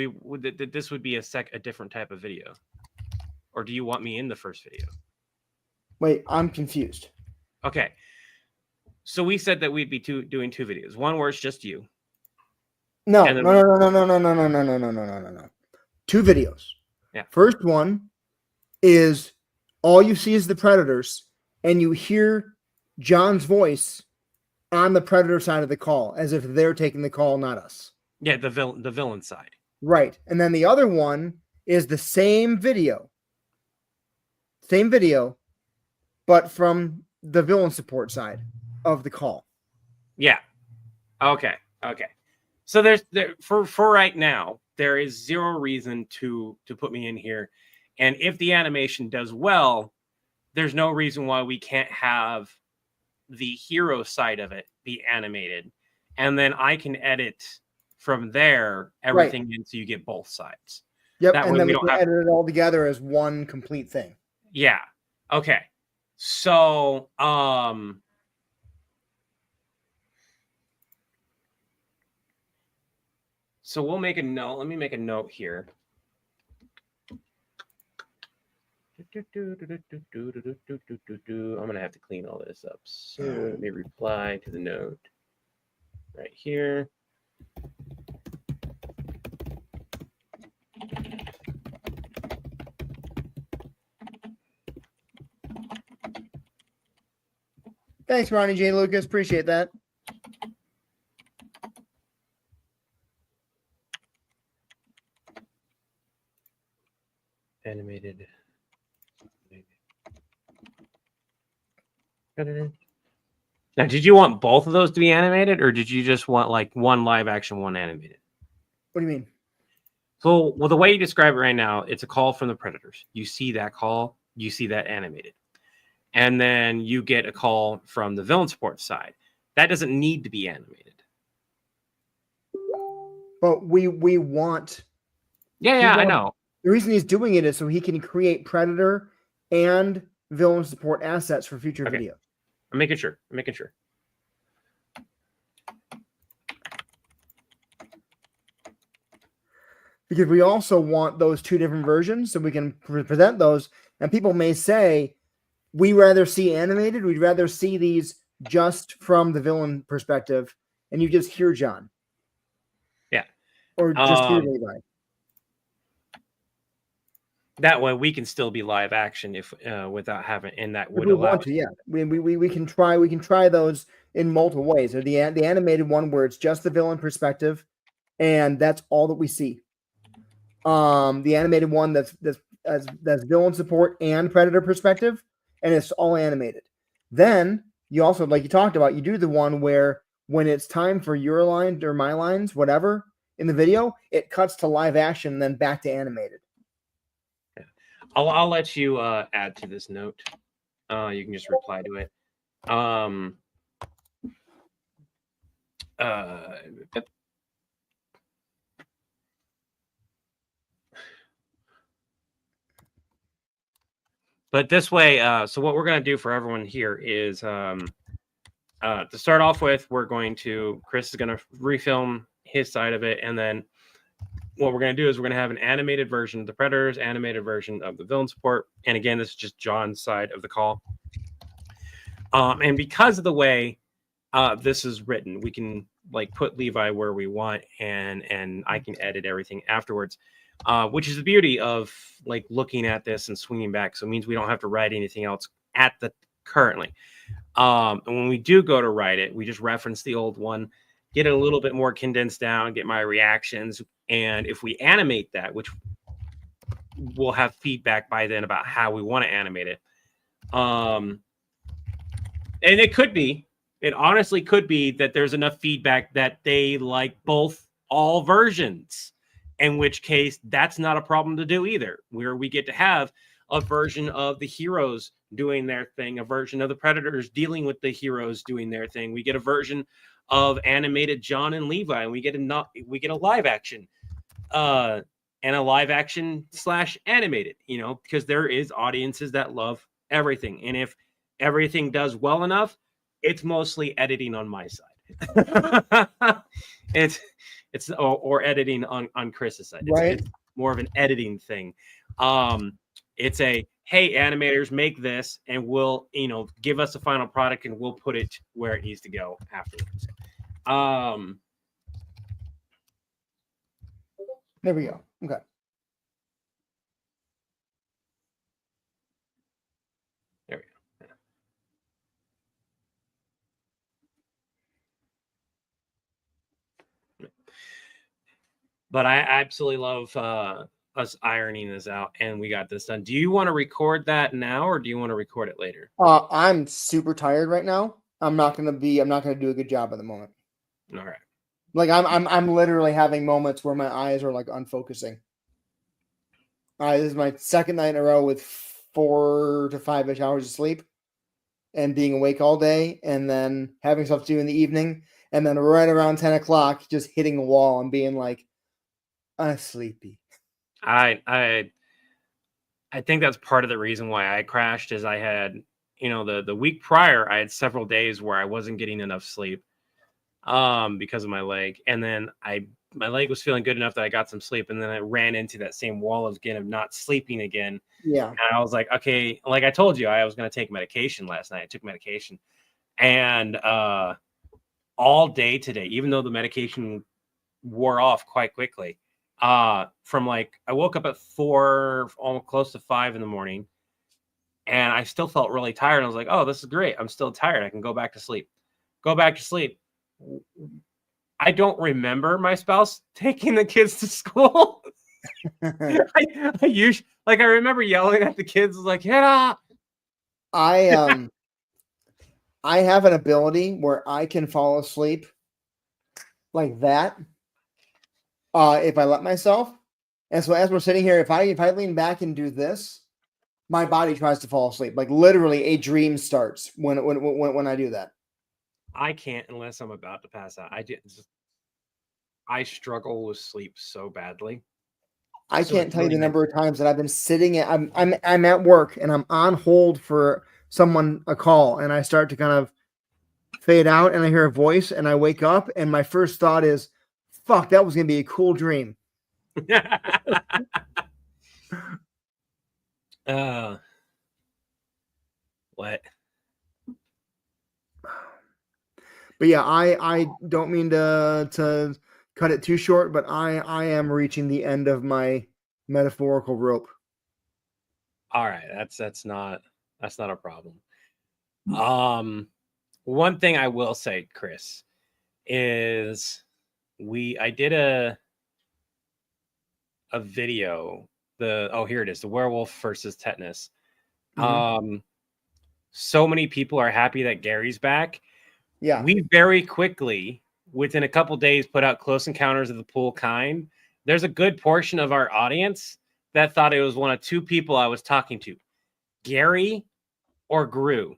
this would be a different type of video. Or do you want me in the first video? Wait, I'm confused. Okay. So we said that we'd be doing 2 videos. One where it's just you. No. 2 And then- videos. Yeah. First one is all you see is the predators, and you hear John's voice on the predator side of the call, as if they're taking the call, not us. Yeah, the villain side. Right. And then the other one is the same video, but from the villain support side of the call. Yeah. Okay. So there's for right now, there is zero reason to put me in here. And if the animation does well, there's no reason why we can't have the hero side of it be animated. And then I can edit from there everything in so you get both sides. Yep. That And way then we we don't can have- edit it all together as one complete thing. Yeah. Okay. So so we'll make a note. Let me make a note here. I'm gonna have to clean all this up. So let me reply to the note right here. Thanks, Ronnie J. Lucas. Appreciate that. Animated. Now, did you want both of those to be animated, or did you just want like one live action, one animated? What do you mean? So, well, the way you describe it right now, it's a call from the predators. You see that call, you see that animated. And then you get a call from the villain support side. That doesn't need to be animated. But we want. Yeah, I know. The reason he's doing it is so he can create predator and villain support assets for future videos. I'm making sure. Because we also want those 2 different versions so we can present those. And people may say, we rather see animated. We'd rather see these just from the villain perspective. And you just hear John. Yeah. Or just hear Levi. That way we can still be live action if without having, and that would we allow. Want to, yeah. We can try those in multiple ways. Or the animated one where it's just the villain perspective, and that's all that we see. The animated one that's villain support and predator perspective, and it's all animated. Then you also, like you talked about, you do the one where when it's time for your line or my lines, whatever in the video, it cuts to live action and then back to animated. I'll let you add to this note. You can just reply to it. But this way, so what we're going to do for everyone here is to start off with, Chris is going to refilm his side of it, and then what we're going to do is we're going to have an animated version of the Predators, animated version of the villain support. And again, this is just John's side of the call. And because of the way this is written, we can like put Levi where we want, and I can edit everything afterwards, which is the beauty of like looking at this and swinging back. So it means we don't have to write anything else at the currently. And when we do go to write it, we just reference the old one, get it a little bit more condensed down, get my reactions. And if we animate that, which we'll have feedback by then about how we want to animate it. And it honestly could be that there's enough feedback that they like both all versions, in which case that's not a problem to do either, where we get to have a version of the heroes doing their thing, a version of the Predators dealing with the heroes doing their thing. We get a version of animated John and Levi, and we get a live action, and a live action / animated, because there is audiences that love everything. And if everything does well enough, it's mostly editing on my side. it's or editing on Chris's side. Right. It's more of an editing thing. It's a, hey, animators, make this, and we'll, give us a final product, and we'll put it where it needs to go afterwards. There we go. Okay. There we go. But I absolutely love us ironing this out, and we got this done. Do you want to record that now, or do you want to record it later? I'm super tired right now. I'm not gonna do a good job at the moment. All right. Like I'm literally having moments where my eyes are like unfocusing. This is my second night in a row with 4 to 5-ish hours of sleep and being awake all day, and then having stuff to do in the evening, and then right around 10 o'clock just hitting a wall and being like, I'm sleepy. I think that's part of the reason why I crashed, is I had, the week prior, I had several days where I wasn't getting enough sleep because of my leg. And then my leg was feeling good enough that I got some sleep, and then I ran into that same wall again of not sleeping again. Yeah. And I was like, okay, like I told you, I was going to take medication last night. I took medication, and all day today, even though the medication wore off quite quickly, from like, I woke up at 4, almost close to 5 in the morning, and I still felt really tired. I was like, oh, this is great. I'm still tired. I can go back to sleep. I don't remember my spouse taking the kids to school. I remember yelling at the kids, like, get up. I have an ability where I can fall asleep like that if I let myself. And so as we're sitting here, if I lean back and do this, my body tries to fall asleep. Like literally a dream starts when I do that. I can't unless I'm about to pass out. I struggle with sleep so badly. I can't tell you the number of times that I've been sitting at I'm at work and I'm on hold for a call, and I start to kind of fade out, and I hear a voice, and I wake up, and my first thought is, fuck, that was gonna be a cool dream. What? But yeah, I don't mean to cut it too short, but I am reaching the end of my metaphorical rope. All right, that's not a problem. One thing I will say, Chris, is I did a video, here it is, the werewolf versus tetanus. Mm-hmm. So many people are happy that Gary's back. Yeah. We very quickly, within a couple days, put out Close Encounters of the Pool Kind. There's a good portion of our audience that thought it was one of two people I was talking to, Gary or Gru.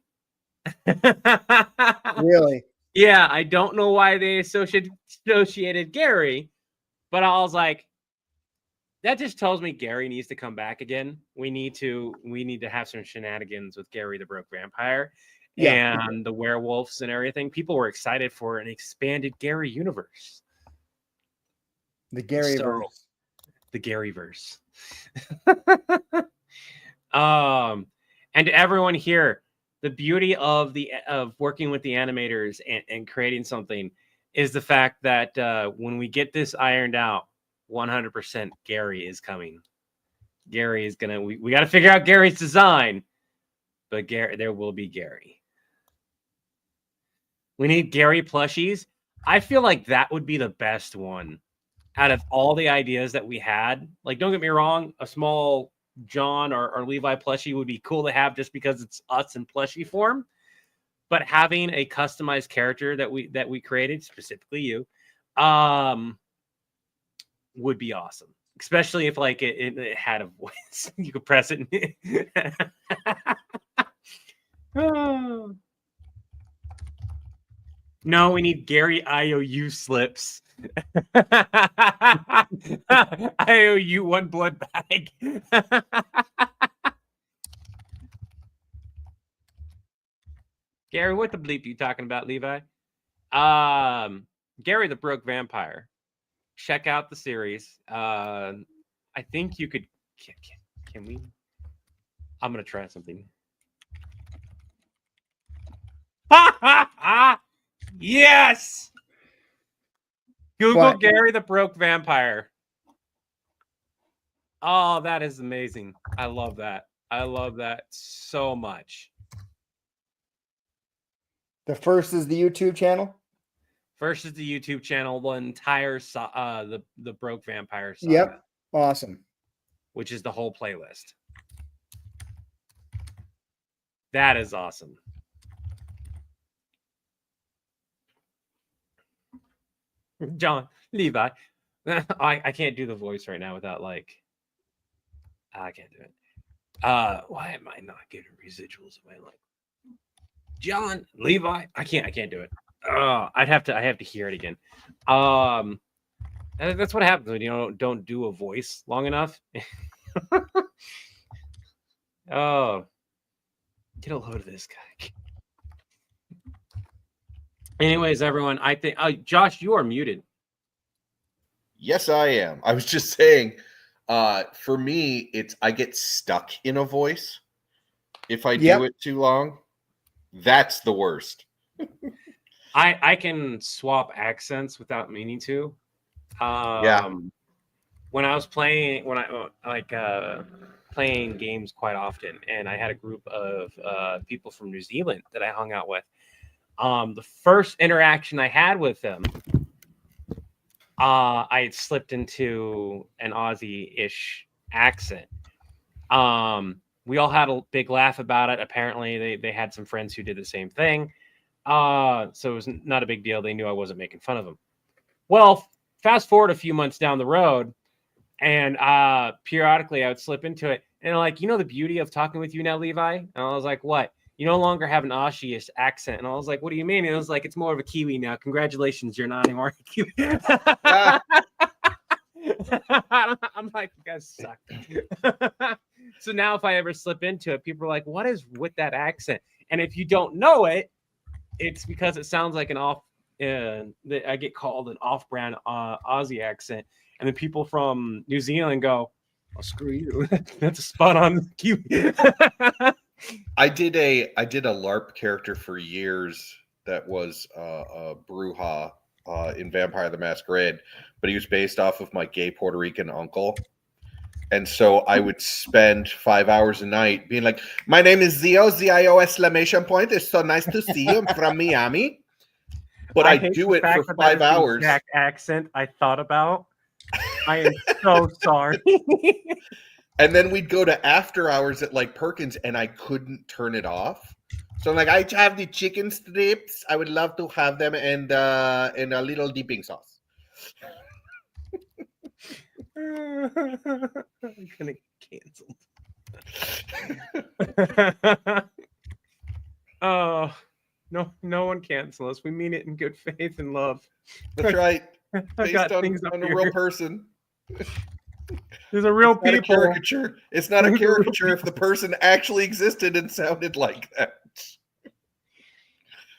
Really? Yeah, I don't know why they associated Gary, but I was like, that just tells me Gary needs to come back again. We need to have some shenanigans with Gary the Broke Vampire, and the werewolves and everything. People were excited for an expanded Gary universe. The Garyverse. The Garyverse. And to everyone here, the beauty of working with the animators and creating something is the fact that when we get this ironed out, 100% Gary is coming. Gary is gonna. We got to figure out Gary's design, but there will be Gary. We need Gary plushies. I feel like that would be the best one out of all the ideas that we had. Like, don't get me wrong, a small John or Levi plushie would be cool to have just because it's us in plushie form. But having a customized character that we created, specifically you, would be awesome, especially if like it had a voice. You could press it. Oh. No, we need Gary IOU slips. IOU one blood bag. Gary, what the bleep you talking about, Levi? Gary the Broke Vampire. Check out the series. I think you could. Can we? I'm gonna try something. Yes. Google What? Gary the Broke Vampire. Oh, that is amazing. I love that. I love that so much. The first is the YouTube channel. First is the YouTube channel, the entire the Broke Vampire saga, Yep. Awesome. which is the whole playlist. That is awesome. John, Levi. I can't do the voice right now without like I can't do it. Why am I not getting residuals in my life? John, Levi, I can't do it. I have to hear it again. That's what happens when you don't do a voice long enough. Oh, get a load of this guy. Anyways, everyone, I think Josh, you are muted. Yes, I am. I was just saying, for me, I get stuck in a voice if I do it too long. That's the worst. I can swap accents without meaning to. When I was playing, playing games quite often, and I had a group of people from New Zealand that I hung out with. The first interaction I had with them, I had slipped into an Aussie-ish accent. We all had a big laugh about it. Apparently, they had some friends who did the same thing. So it was not a big deal. They knew I wasn't making fun of them. Well, fast forward a few months down the road, and periodically I would slip into it. And like, the beauty of talking with you now, Levi? And I was like, what? You no longer have an Aussie-ish accent. And I was like, what do you mean? And it was like, it's more of a Kiwi now. Congratulations, you're not anymore a Kiwi. I'm like, you guys suck. So now if I ever slip into it, people are like, what is with that accent? And if you don't know it, it's because it sounds like I get called an off-brand Aussie accent. And then people from New Zealand go, oh, screw you. That's a spot on Kiwi. I did a LARP character for years that was a Bruja in Vampire the Masquerade, but he was based off of my gay Puerto Rican uncle. And so I would spend 5 hours a night being like, my name is Zio, Z-I-O exclamation point. It's so nice to see you. I'm from Miami. But I do it for 5 hours. Exact accent I thought about. I am so sorry. And then we'd go to after hours at like Perkins, and I couldn't turn it off. So I'm like, I have the chicken strips. I would love to have them and a little dipping sauce. I'm gonna cancel. Oh no one cancel us. We mean it in good faith and love. That's right. I got things on up a here. real person. There's a real It's not people. a caricature. It's not a caricature if the person actually existed and sounded like that.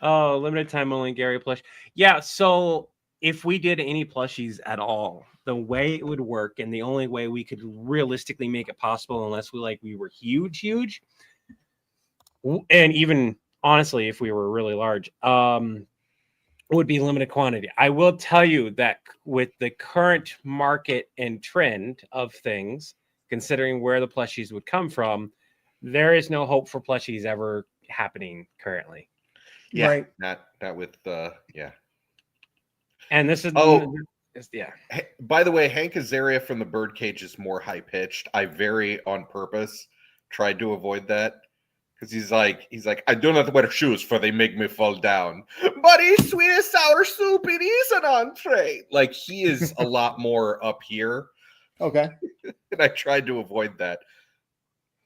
Oh, limited time only Gary plush. Yeah, so if we did any plushies at all, the way it would work and the only way we could realistically make it possible, unless we were huge, and even honestly, if we were really large, would be limited quantity. I will tell you that with the current market and trend of things, considering where the plushies would come from, there is no hope for plushies ever happening currently. Yeah, Right. Not with yeah. And this is yeah. By the way, Hank Azaria from the Birdcage is more high pitched. I very on purpose tried to avoid that Because he's like, I do not wear shoes for they make me fall down. But he's sweet and sour soup, it is an entree. Like, he is a lot more up here. Okay. And I tried to avoid that.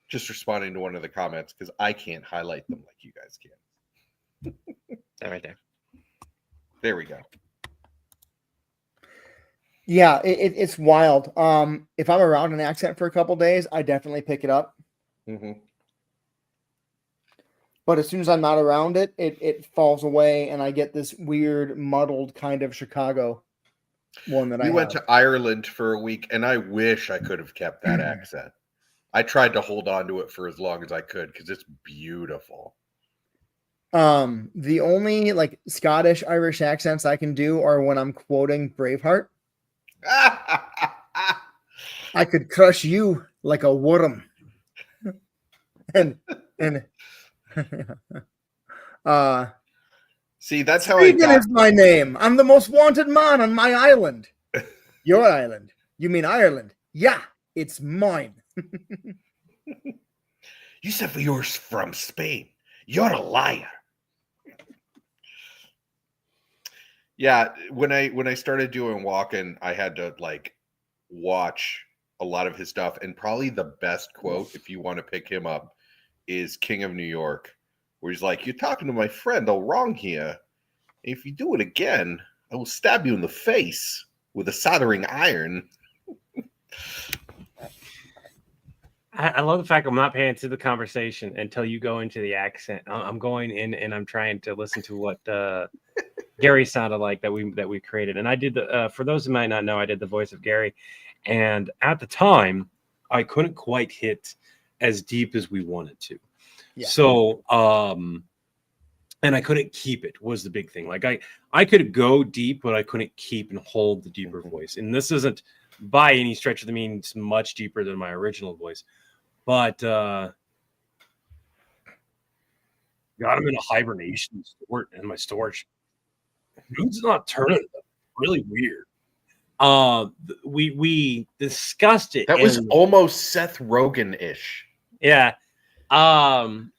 Just responding to one of the comments because I can't highlight them like you guys can. That right there. There we go. Yeah, it's wild. If I'm around an accent for a couple days, I definitely pick it up. Mm-hmm. But as soon as I'm not around it, it falls away, and I get this weird, muddled kind of Chicago one that We I went have. to Ireland for a week, and I wish I could have kept that accent. I tried to hold on to it for as long as I could because it's beautiful. The only like Scottish Irish accents I can do are when I'm quoting Braveheart. I could crush you like a worm. and See, that's how I Regan got. is my name. I'm the most wanted man on my island. Your island? You mean Ireland? Yeah, it's mine. You said you're from Spain. You're a liar. Yeah, when I started doing walking, I had to like watch a lot of his stuff, and probably the best quote, if you want to pick him up, is King of New York, where he's like, "You're talking to my friend all wrong here. If you do it again, I will stab you in the face with a soldering iron." I love the fact I'm not paying to the conversation until you go into the accent. I'm going in and I'm trying to listen to what Gary sounded like that we created. And I did the for those who might not know, I did the voice of Gary. And at the time, I couldn't quite hit as deep as we wanted to. Yeah. So and I couldn't keep it was the big thing. Like I could go deep, but I couldn't keep and hold the deeper voice. And this isn't by any stretch of the means much deeper than my original voice. But got him in a hibernation in my storage. Dude's not turning them. Really weird. We discussed it. That was almost Seth Rogen-ish. Yeah.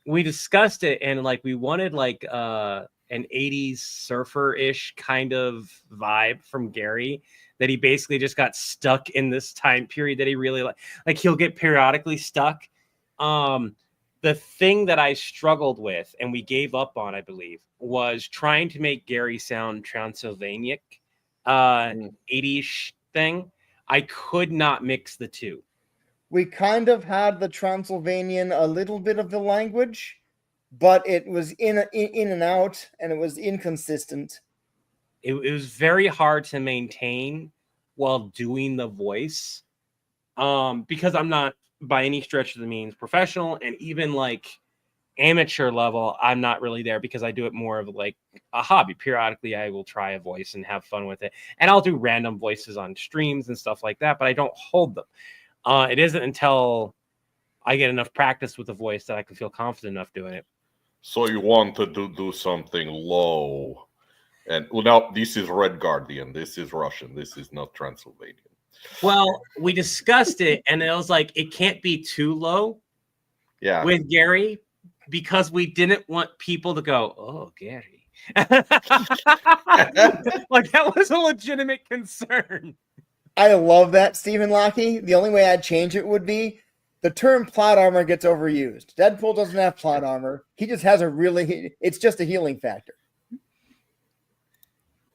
We discussed it and like we wanted like an 80s surfer-ish kind of vibe from Gary that he basically just got stuck in this time period that he really like he'll get periodically stuck. The thing that I struggled with and we gave up on, I believe, was trying to make Gary sound Transylvanian 80s thing. I could not mix the two. We kind of had the Transylvanian, a little bit of the language, but it was in and out, and it was inconsistent. It was very hard to maintain while doing the voice, because I'm not by any stretch of the means professional, and even like amateur level, I'm not really there because I do it more of like a hobby. Periodically, I will try a voice and have fun with it, and I'll do random voices on streams and stuff like that, but I don't hold them. It isn't until I get enough practice with the voice that I can feel confident enough doing it. So you want to do something low. And well, now this is Red Guardian. This is Russian. This is not Transylvanian. Well, we discussed it, and it was like it can't be too low. Yeah. With Gary, because we didn't want people to go, "Oh, Gary." Like that was a legitimate concern. I love that, Stephen Lockie. The only way I'd change it would be the term plot armor gets overused. Deadpool doesn't have plot armor. He just has it's just a healing factor.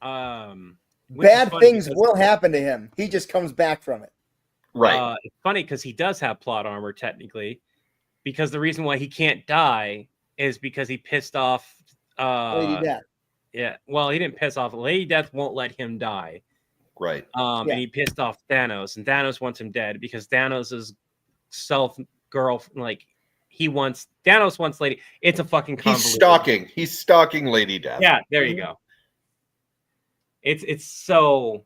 Bad things will happen to him. He just comes back from it. Right. It's funny because he does have plot armor technically, because the reason why he can't die is because he pissed off Lady Death. Yeah. Well, he didn't piss off. Lady Death won't let him die. Right. And he pissed off Thanos, and Thanos wants him dead because Thanos's like Thanos wants Lady. It's a fucking convoluted. He's stalking Lady Death. Yeah, there you go. It's so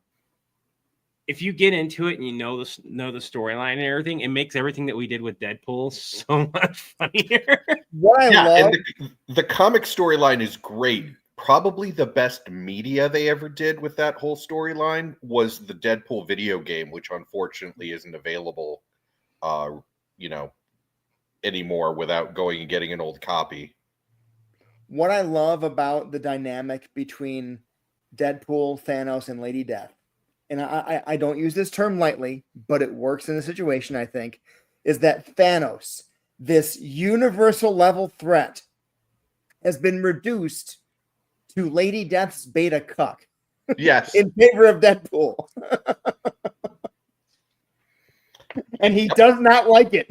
if you get into it and you know the storyline and everything, it makes everything that we did with Deadpool so much funnier. What I love, and the comic storyline is great. Probably the best media they ever did with that whole storyline was the Deadpool video game, which unfortunately isn't available, anymore without going and getting an old copy. What I love about the dynamic between Deadpool, Thanos, and Lady Death, and I don't use this term lightly, but it works in the situation, I think, is that Thanos, this universal level threat, has been reduced to Lady Death's beta cuck Yes. in favor of Deadpool. And he does not like it.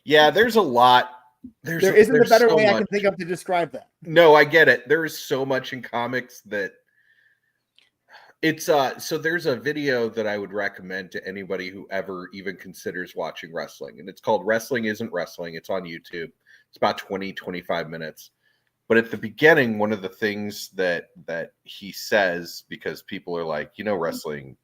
Yeah, there's a lot. There isn't a better so way I much. can think of to describe that. No, I get it. There is so much in comics that it's so there's a video that I would recommend to anybody who ever even considers watching wrestling, and it's called Wrestling Isn't Wrestling. It's on YouTube. It's about 25 minutes. But at the beginning, one of the things that he says, because people are like, wrestling,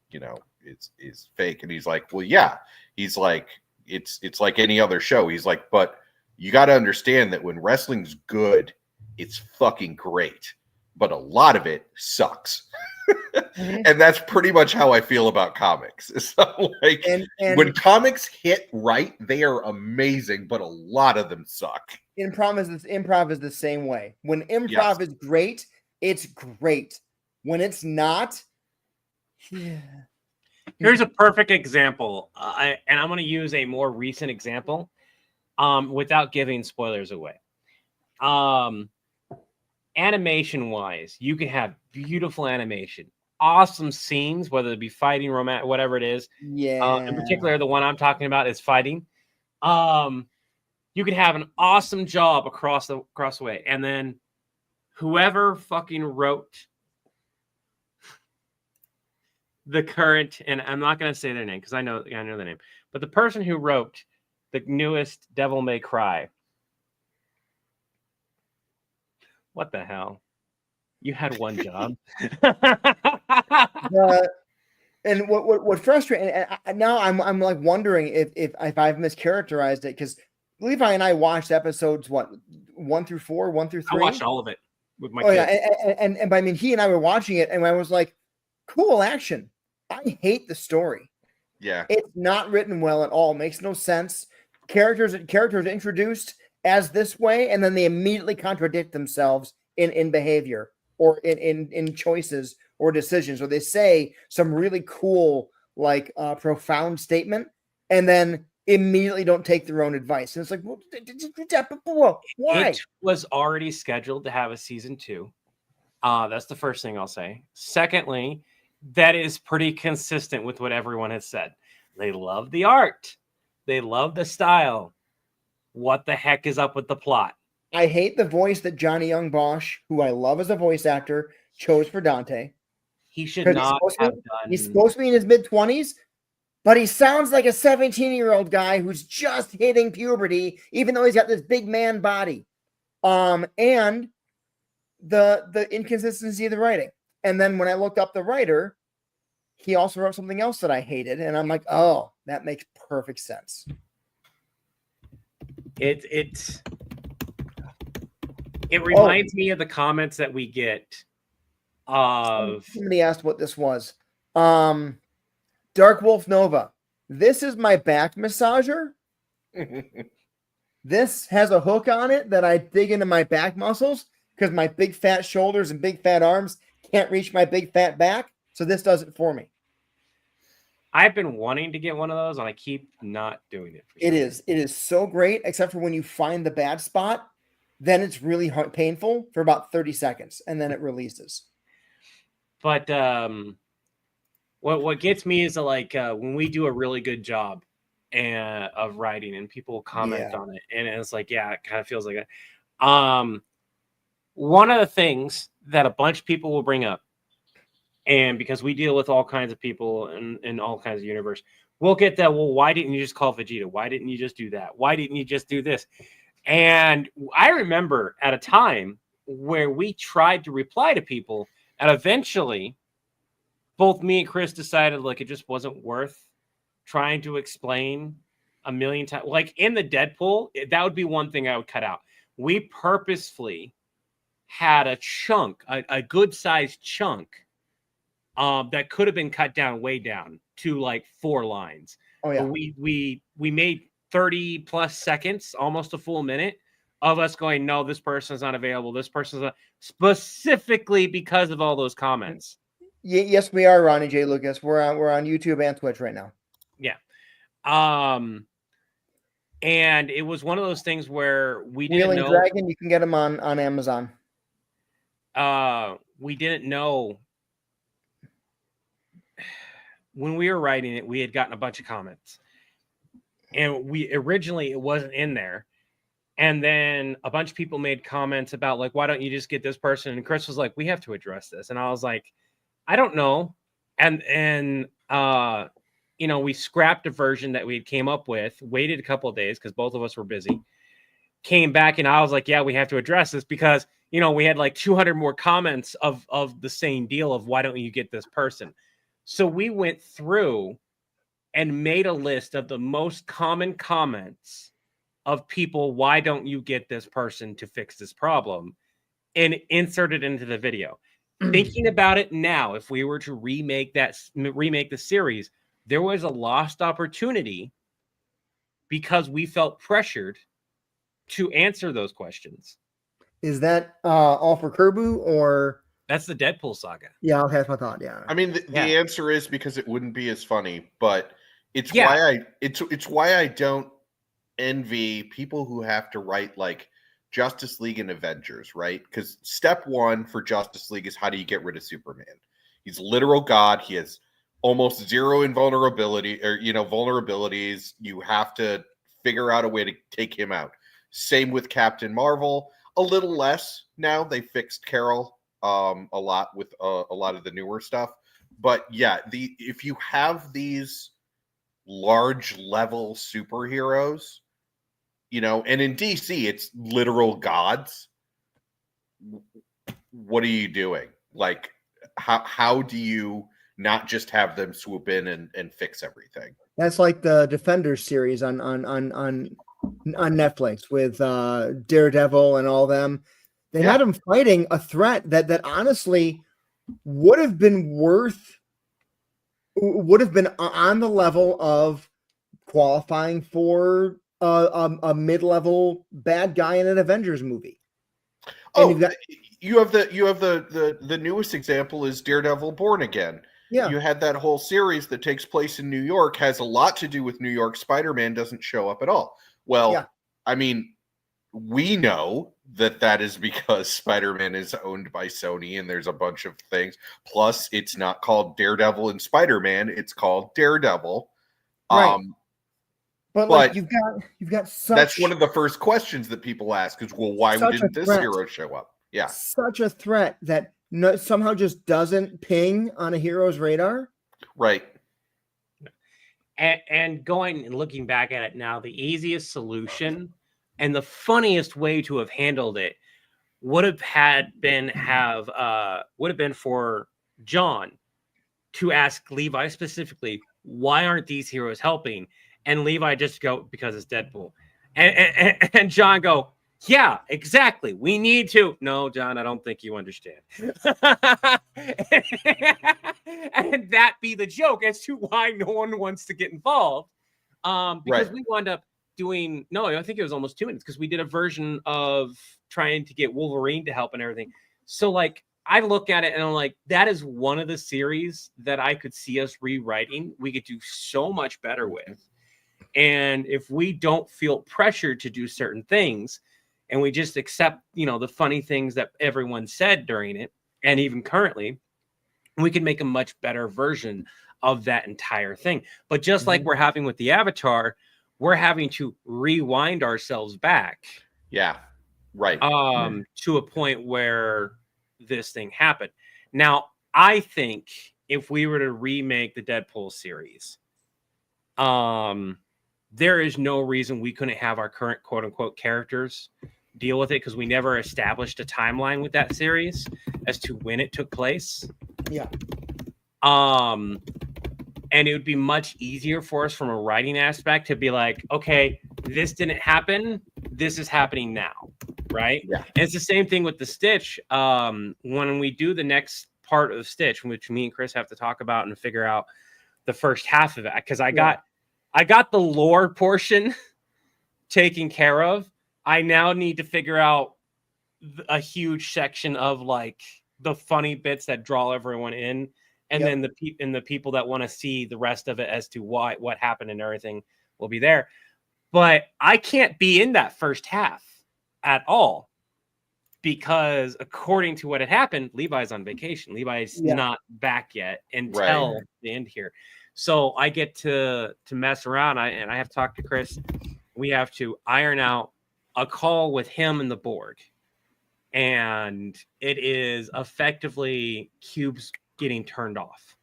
is fake, and he's like, well, yeah. He's like, it's like any other show. He's like, but you got to understand that when wrestling's good, it's fucking great, but a lot of it sucks. Mm-hmm. And that's pretty much how I feel about comics. So like And when comics hit right, they are amazing, but a lot of them suck. improv is the same way. When improv is great, it's great. When it's not, Here's a perfect example, and I'm going to use a more recent example without giving spoilers away. Animation-wise, you can have beautiful animation, awesome scenes, whether it be fighting, romantic, whatever it is. yeah. In particular, the one I'm talking about is fighting. You could have an awesome job across the way, and then whoever fucking wrote the current, and I'm not going to say their name because I know their name, but the person who wrote the newest Devil May Cry. What the hell? You had one job. And what frustrating, and now I'm like wondering if I've mischaracterized it, because Levi and I watched episodes 1 through 4, 1 through 3. I watched all of it with my kids. Yeah, and I mean, he and I were watching it, and I was like, cool action. I hate the story. Yeah, it's not written well at all. Makes no sense. Characters introduced as this way, and then they immediately contradict themselves in behavior or in choices or decisions, or they say some really cool, like profound statement, and then immediately don't take their own advice. And it's like, well, why? It was already scheduled to have a season 2. That's the first thing I'll say. Secondly, that is pretty consistent with what everyone has said. They love the art. They love the style. What the heck is up with the plot? I hate the voice that Johnny Young Bosch, who I love as a voice actor, chose for Dante. He should not have done. He's supposed to be in his mid-20s, but he sounds like a 17-year-old guy who's just hitting puberty, even though he's got this big man body. And the inconsistency of the writing. And then when I looked up the writer, he also wrote something else that I hated, and I'm like, oh, that makes perfect sense. It reminds me of the comments that we get of somebody asked what this was. Dark Wolf Nova. This is my back massager. This has a hook on it that I dig into my back muscles because my big fat shoulders and big fat arms can't reach my big fat back. So this does it for me. I've been wanting to get one of those, and I keep not doing it. It is so great, except for when you find the bad spot, then it's really painful for about 30 seconds, and then it releases. But what gets me is like when we do a really good job of writing, and people comment on it, and it's like, yeah, it kind of feels like it. One of the things that a bunch of people will bring up, and because we deal with all kinds of people in all kinds of universe, we'll get that. Well, why didn't you just call Vegeta? Why didn't you just do that? Why didn't you just do this? And I remember at a time where we tried to reply to people, and eventually both me and Chris decided like it just wasn't worth trying to explain a million times. Like in the Deadpool, that would be one thing I would cut out. We purposefully had a chunk, a good sized chunk that could have been cut down way down to like 4 lines. Oh yeah. But we made 30 plus seconds, almost a full minute of us going, no, this person's not available. This person's not, specifically because of all those comments. Yes, we are, Ronnie J. Lucas. We're on YouTube and Twitch right now. Yeah. And it was one of those things where we didn't Wheeling know. Dragon, you can get them on Amazon. We didn't know when we were writing it. We had gotten a bunch of comments, and we originally it wasn't in there. And then a bunch of people made comments about like, why don't you just get this person? And Chris was like, we have to address this. And I was like, I don't know. And you know, we scrapped a version that we came up with, waited a couple of days because both of us were busy, came back, and I was like, yeah, we have to address this because, you know, we had like 200 more comments of the same deal of why don't you get this person? So we went through and made a list of the most common comments of people, why don't you get this person to fix this problem, and insert it into the video. Thinking about it now, if we were to remake the series, there was a lost opportunity because we felt pressured to answer those questions. Is that all for Kerbu or? That's the Deadpool saga. Yeah, okay, that's my thought. Yeah. I mean, the answer is because it wouldn't be as funny, but it's Yeah. why I don't envy people who have to write like Justice League and Avengers, right? Because step one for Justice League is how do you get rid of Superman? He's literal God. He has almost zero invulnerability or, you know, vulnerabilities. You have to figure out a way to take him out. Same with Captain Marvel. A little less now. They fixed Carol a lot with a lot of the newer stuff. But yeah, if you have these large level superheroes, you know, and in DC it's literal gods, what are you doing? Like, how do you not just have them swoop in and fix everything? That's like the Defenders series on Netflix with Daredevil and all them. They had them fighting a threat that honestly would have been on the level of qualifying for a mid-level bad guy in an Avengers movie. And you have the newest example is Daredevil Born Again. Yeah. You had that whole series that takes place in New York, has a lot to do with New York. Spider-Man doesn't show up at all. Well, I mean, we know that is because Spider-Man is owned by Sony and there's a bunch of things. Plus, it's not called Daredevil and Spider-Man. It's called Daredevil. Right. But like you've got such. That's one of the first questions that people ask is, well, why didn't this hero show up? Yeah. Such a threat that somehow just doesn't ping on a hero's radar. Right. And going and looking back at it now, the easiest solution and the funniest way to have handled it would have been for John to ask Levi specifically, why aren't these heroes helping? And Levi just go, because it's Deadpool. And John go, yeah, exactly. We need to. No, John, I don't think you understand. And that be the joke as to why no one wants to get involved. Because we wound up doing, I think it was almost 2 minutes because we did a version of trying to get Wolverine to help and everything. So like, I look at it and I'm like, that is one of the series that I could see us rewriting. We could do so much better with. And if we don't feel pressured to do certain things and we just accept, the funny things that everyone said during it, and even currently, we can make a much better version of that entire thing. But just like we're having with the Avatar, we're having to rewind ourselves back. Yeah. Right. To a point where this thing happened. Now, I think if we were to remake the Deadpool series, there is no reason we couldn't have our current quote unquote characters deal with it because we never established a timeline with that series as to when it took place. Yeah. And it would be much easier for us from a writing aspect to be like, okay, this didn't happen. This is happening now. Right. Yeah. And it's the same thing with the Stitch. When we do the next part of Stitch, which me and Chris have to talk about and figure out the first half of it, because I got the lore portion taken care of. I now need to figure out a huge section of like the funny bits that draw everyone in, and then the people that want to see the rest of it as to what happened and everything will be there. But I can't be in that first half at all, because according to what had happened, Levi's on vacation. Levi's not back yet until the end here. So I get to mess around. I have to talk to Chris. We have to iron out a call with him and the board. And it is effectively cubes getting turned off.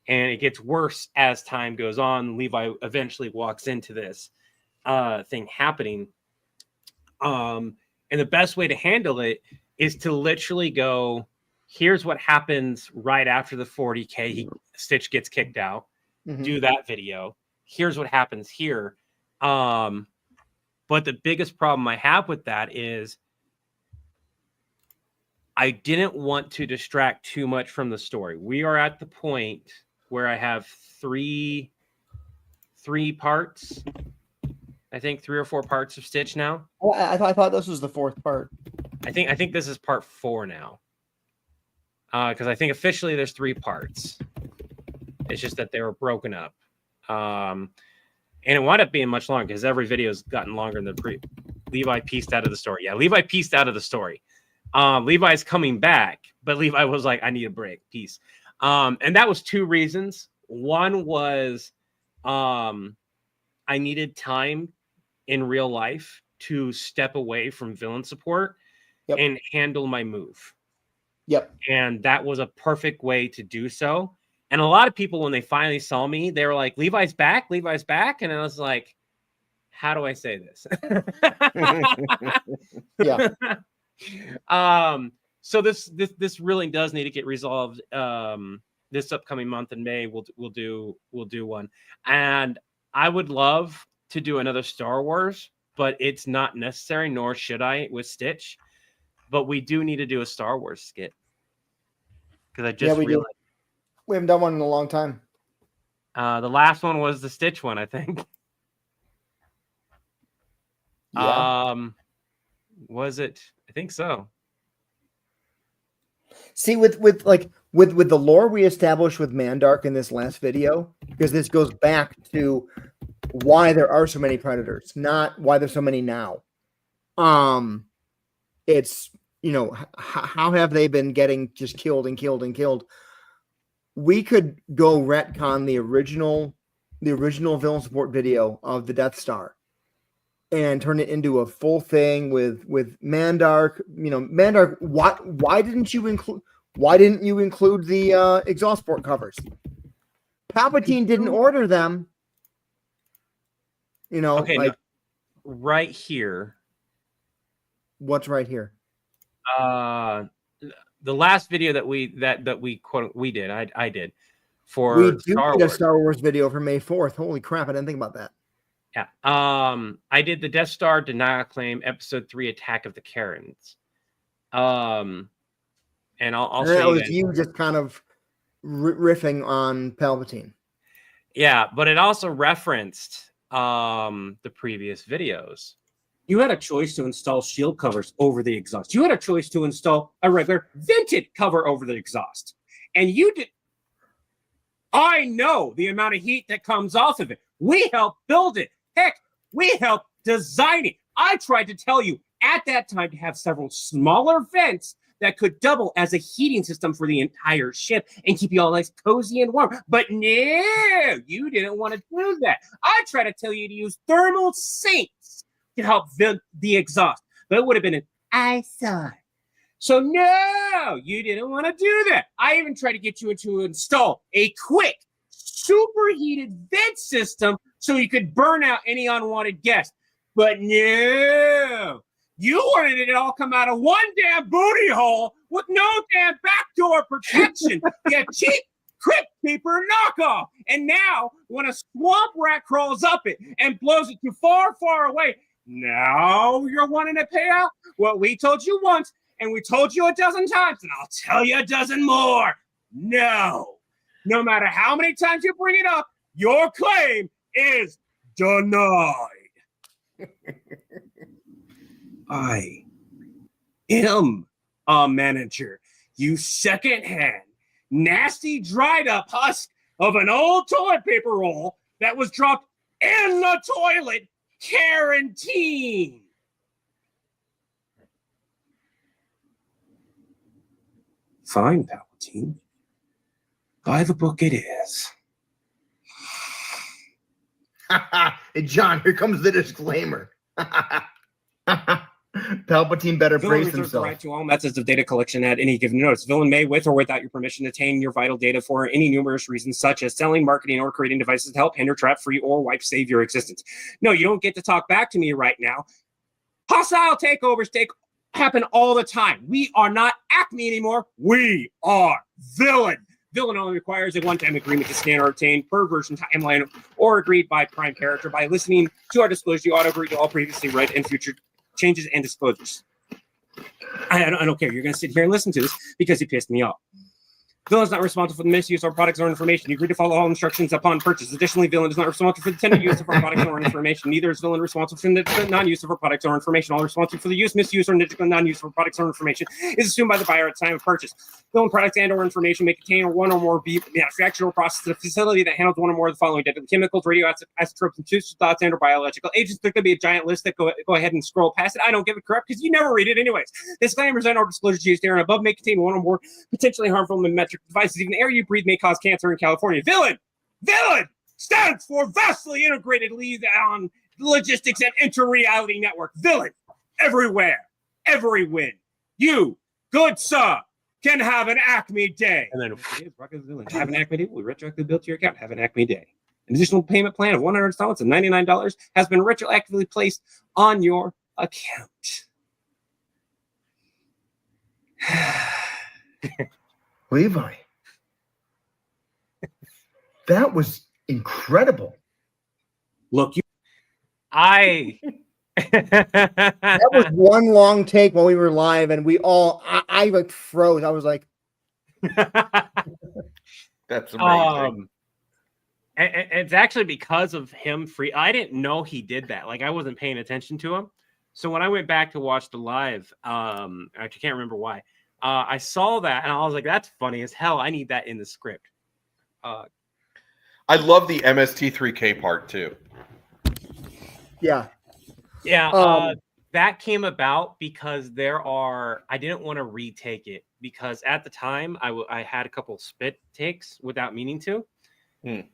And it gets worse as time goes on. Levi eventually walks into this thing happening. And the best way to handle it is to literally go, here's what happens right after the 40K. Stitch gets kicked out. Do that video. Here's what happens here. But the biggest problem I have with that is I didn't want to distract too much from the story. We are at the point where I have three parts. I think 3 or 4 parts of Stitch now. Oh, I thought this was the 4th part. I think this is part 4 now. Because I think officially there's 3 parts. It's just that they were broken up. And it wound up being much longer because every video's gotten longer than Levi pieced out of the story. Yeah, Levi pieced out of the story. Levi's coming back, but Levi was like, I need a break. Peace. And that was 2 reasons. One was I needed time in real life to step away from villain support and handle my move. And that was a perfect way to do so. And a lot of people, when they finally saw me, they were like, Levi's back. And I was like, how do I say this? So this really does need to get resolved. This upcoming month in May, we'll do one. And I would love to do another Star Wars, but it's not necessary, nor should I with Stitch. But we do need to do a Star Wars skit. Because I just realized we haven't done one in a long time. The last one was the Stitch one, I think. Was it? I think so. See, with the lore we established with Mandark in this last video, because this goes back to why there are so many predators, not why there's so many now. It's, how have they been getting just killed and killed and killed? We could go retcon the original villain support video of the Death Star and turn it into a full thing with Mandark. Mandark, why didn't you include the exhaust port covers? Palpatine didn't order them. Okay, no, right here. What's right here? The last video that we did, I did for we do Star need a Wars. Star Wars video for May 4th. Holy crap, I didn't think about that. Yeah. I did the Death Star Denial Claim Episode 3 Attack of the Karens. And I'll that show was you just kind of riffing on Palpatine. Yeah, but it also referenced the previous videos. You had a choice to install shield covers over the exhaust. You had a choice to install a regular vented cover over the exhaust. And you did. I know the amount of heat that comes off of it. We helped build it. Heck, we helped design it. I tried to tell you at that time to have several smaller vents that could double as a heating system for the entire ship and keep you all nice, cozy, and warm. But no, you didn't want to do that. I tried to tell you to use thermal sinks to help vent the exhaust, but it would have been an eyesore. So no, you didn't want to do that. I even tried to get you to install a quick, superheated vent system so you could burn out any unwanted guests. But no, you wanted it to all come out of one damn booty hole with no damn backdoor protection. You cheap crypt keeper knockoff. And now, when a swamp rat crawls up it and blows it too far, far away, now you're wanting to pay out what we told you once and we told you a dozen times, and I'll tell you a dozen more. No. No matter how many times you bring it up, your claim is denied. I am a manager. You secondhand, nasty, dried up husk of an old toilet paper roll that was dropped in the toilet. Quarantine. Fine, Palpatine. By the book it is. Hey, John, here comes the disclaimer. Palpatine better Villain brace reserves the himself. right to all methods of data collection at any given notice. Villain may, with or without your permission, attain your vital data for any numerous reasons, such as selling, marketing, or creating devices to help hinder, trap, free, or wipe, save your existence. No, you don't get to talk back to me right now. Hostile takeovers happen all the time. We are not Acme anymore. We are Villain. Villain only requires a one-time agreement to scan or obtain per version timeline or agreed by prime character. By listening to our disclosure, you ought to agree to all previously read and future changes and disclosures. I don't care. You're going to sit here and listen to this because you pissed me off. Villain is not responsible for the misuse of our products or information. You agree to follow all instructions upon purchase. Additionally, Villain is not responsible for the intended use of our products or information. Neither is Villain responsible for the non-use of our products or information. All responsible for the use, misuse, or non-use of our products or information is assumed by the buyer at the time of purchase. Villain products and or information may contain one or more be manufactured or processed at a facility that handles one or more of the following deadly chemicals, radioisotopes, and thoughts and or biological agents. There could be a giant list that go ahead and scroll past it. I don't give a crap because you never read it anyways. Disclaimers and or disclosures used here and above may contain one or more potentially harmful metric devices. Even the air you breathe may cause cancer in California. Villain stands for vastly integrated lead on logistics and inter-reality network. Villain, everywhere, every win. You, good sir, can have an Acme day. And then have an Acme day. We retroactively bill to your account. Have an Acme day. An additional payment plan of 100 installments of $99 has been retroactively placed on your account. Levi, that was incredible. Look, I That was one long take while we were live, and I like froze. I was like, That's amazing. and it's actually because of him I didn't know he did that. Like, I wasn't paying attention to him. So when I went back to watch the live, I can't remember why. I saw that and I was like, that's funny as hell. I need that in the script. I love the MST3K part too. yeah. Yeah, that came about because I didn't want to retake it because at the time I had a couple spit takes without meaning to. And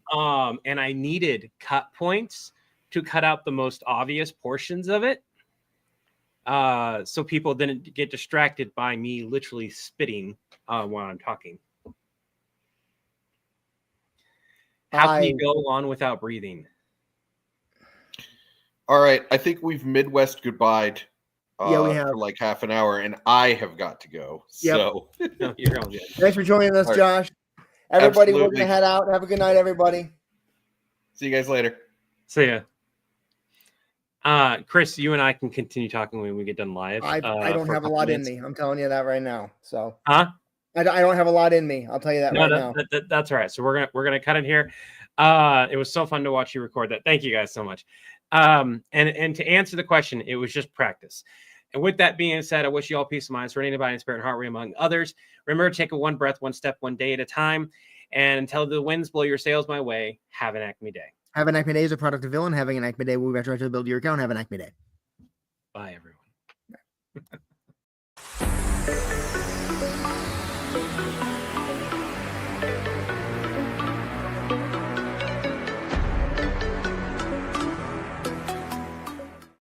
I needed cut points to cut out the most obvious portions of it. So people didn't get distracted by me literally spitting while I'm talking. How can you go on without breathing? All right, I think we've Midwest goodbyed Yeah, we have. for like half an hour, and I have got to go. Yep. So No, you're all good. Thanks for joining us, All right. Josh. Everybody, we're Absolutely. going to head out. Have a good night, everybody. see you guys later. See ya. Chris, you and I can continue talking when we get done live. I don't for have a couple lot in minutes. me. I'm telling you that right now. So, Huh? I don't have a lot in me. I'll tell you that right now. That's all right. So we're gonna cut it here. It was so fun to watch you record that. Thank you guys so much. And to answer the question, it was just practice. And with that being said, I wish you all peace of mind, serenity, body, and spirit, and heart rate among others. Remember to take a one breath, one step, one day at a time. And until the winds blow your sails my way, have an Acme day. Have an Acme Day is a product of Villain. Having an Acme Day will retroactively build your account. Have an Acme Day. Bye, everyone.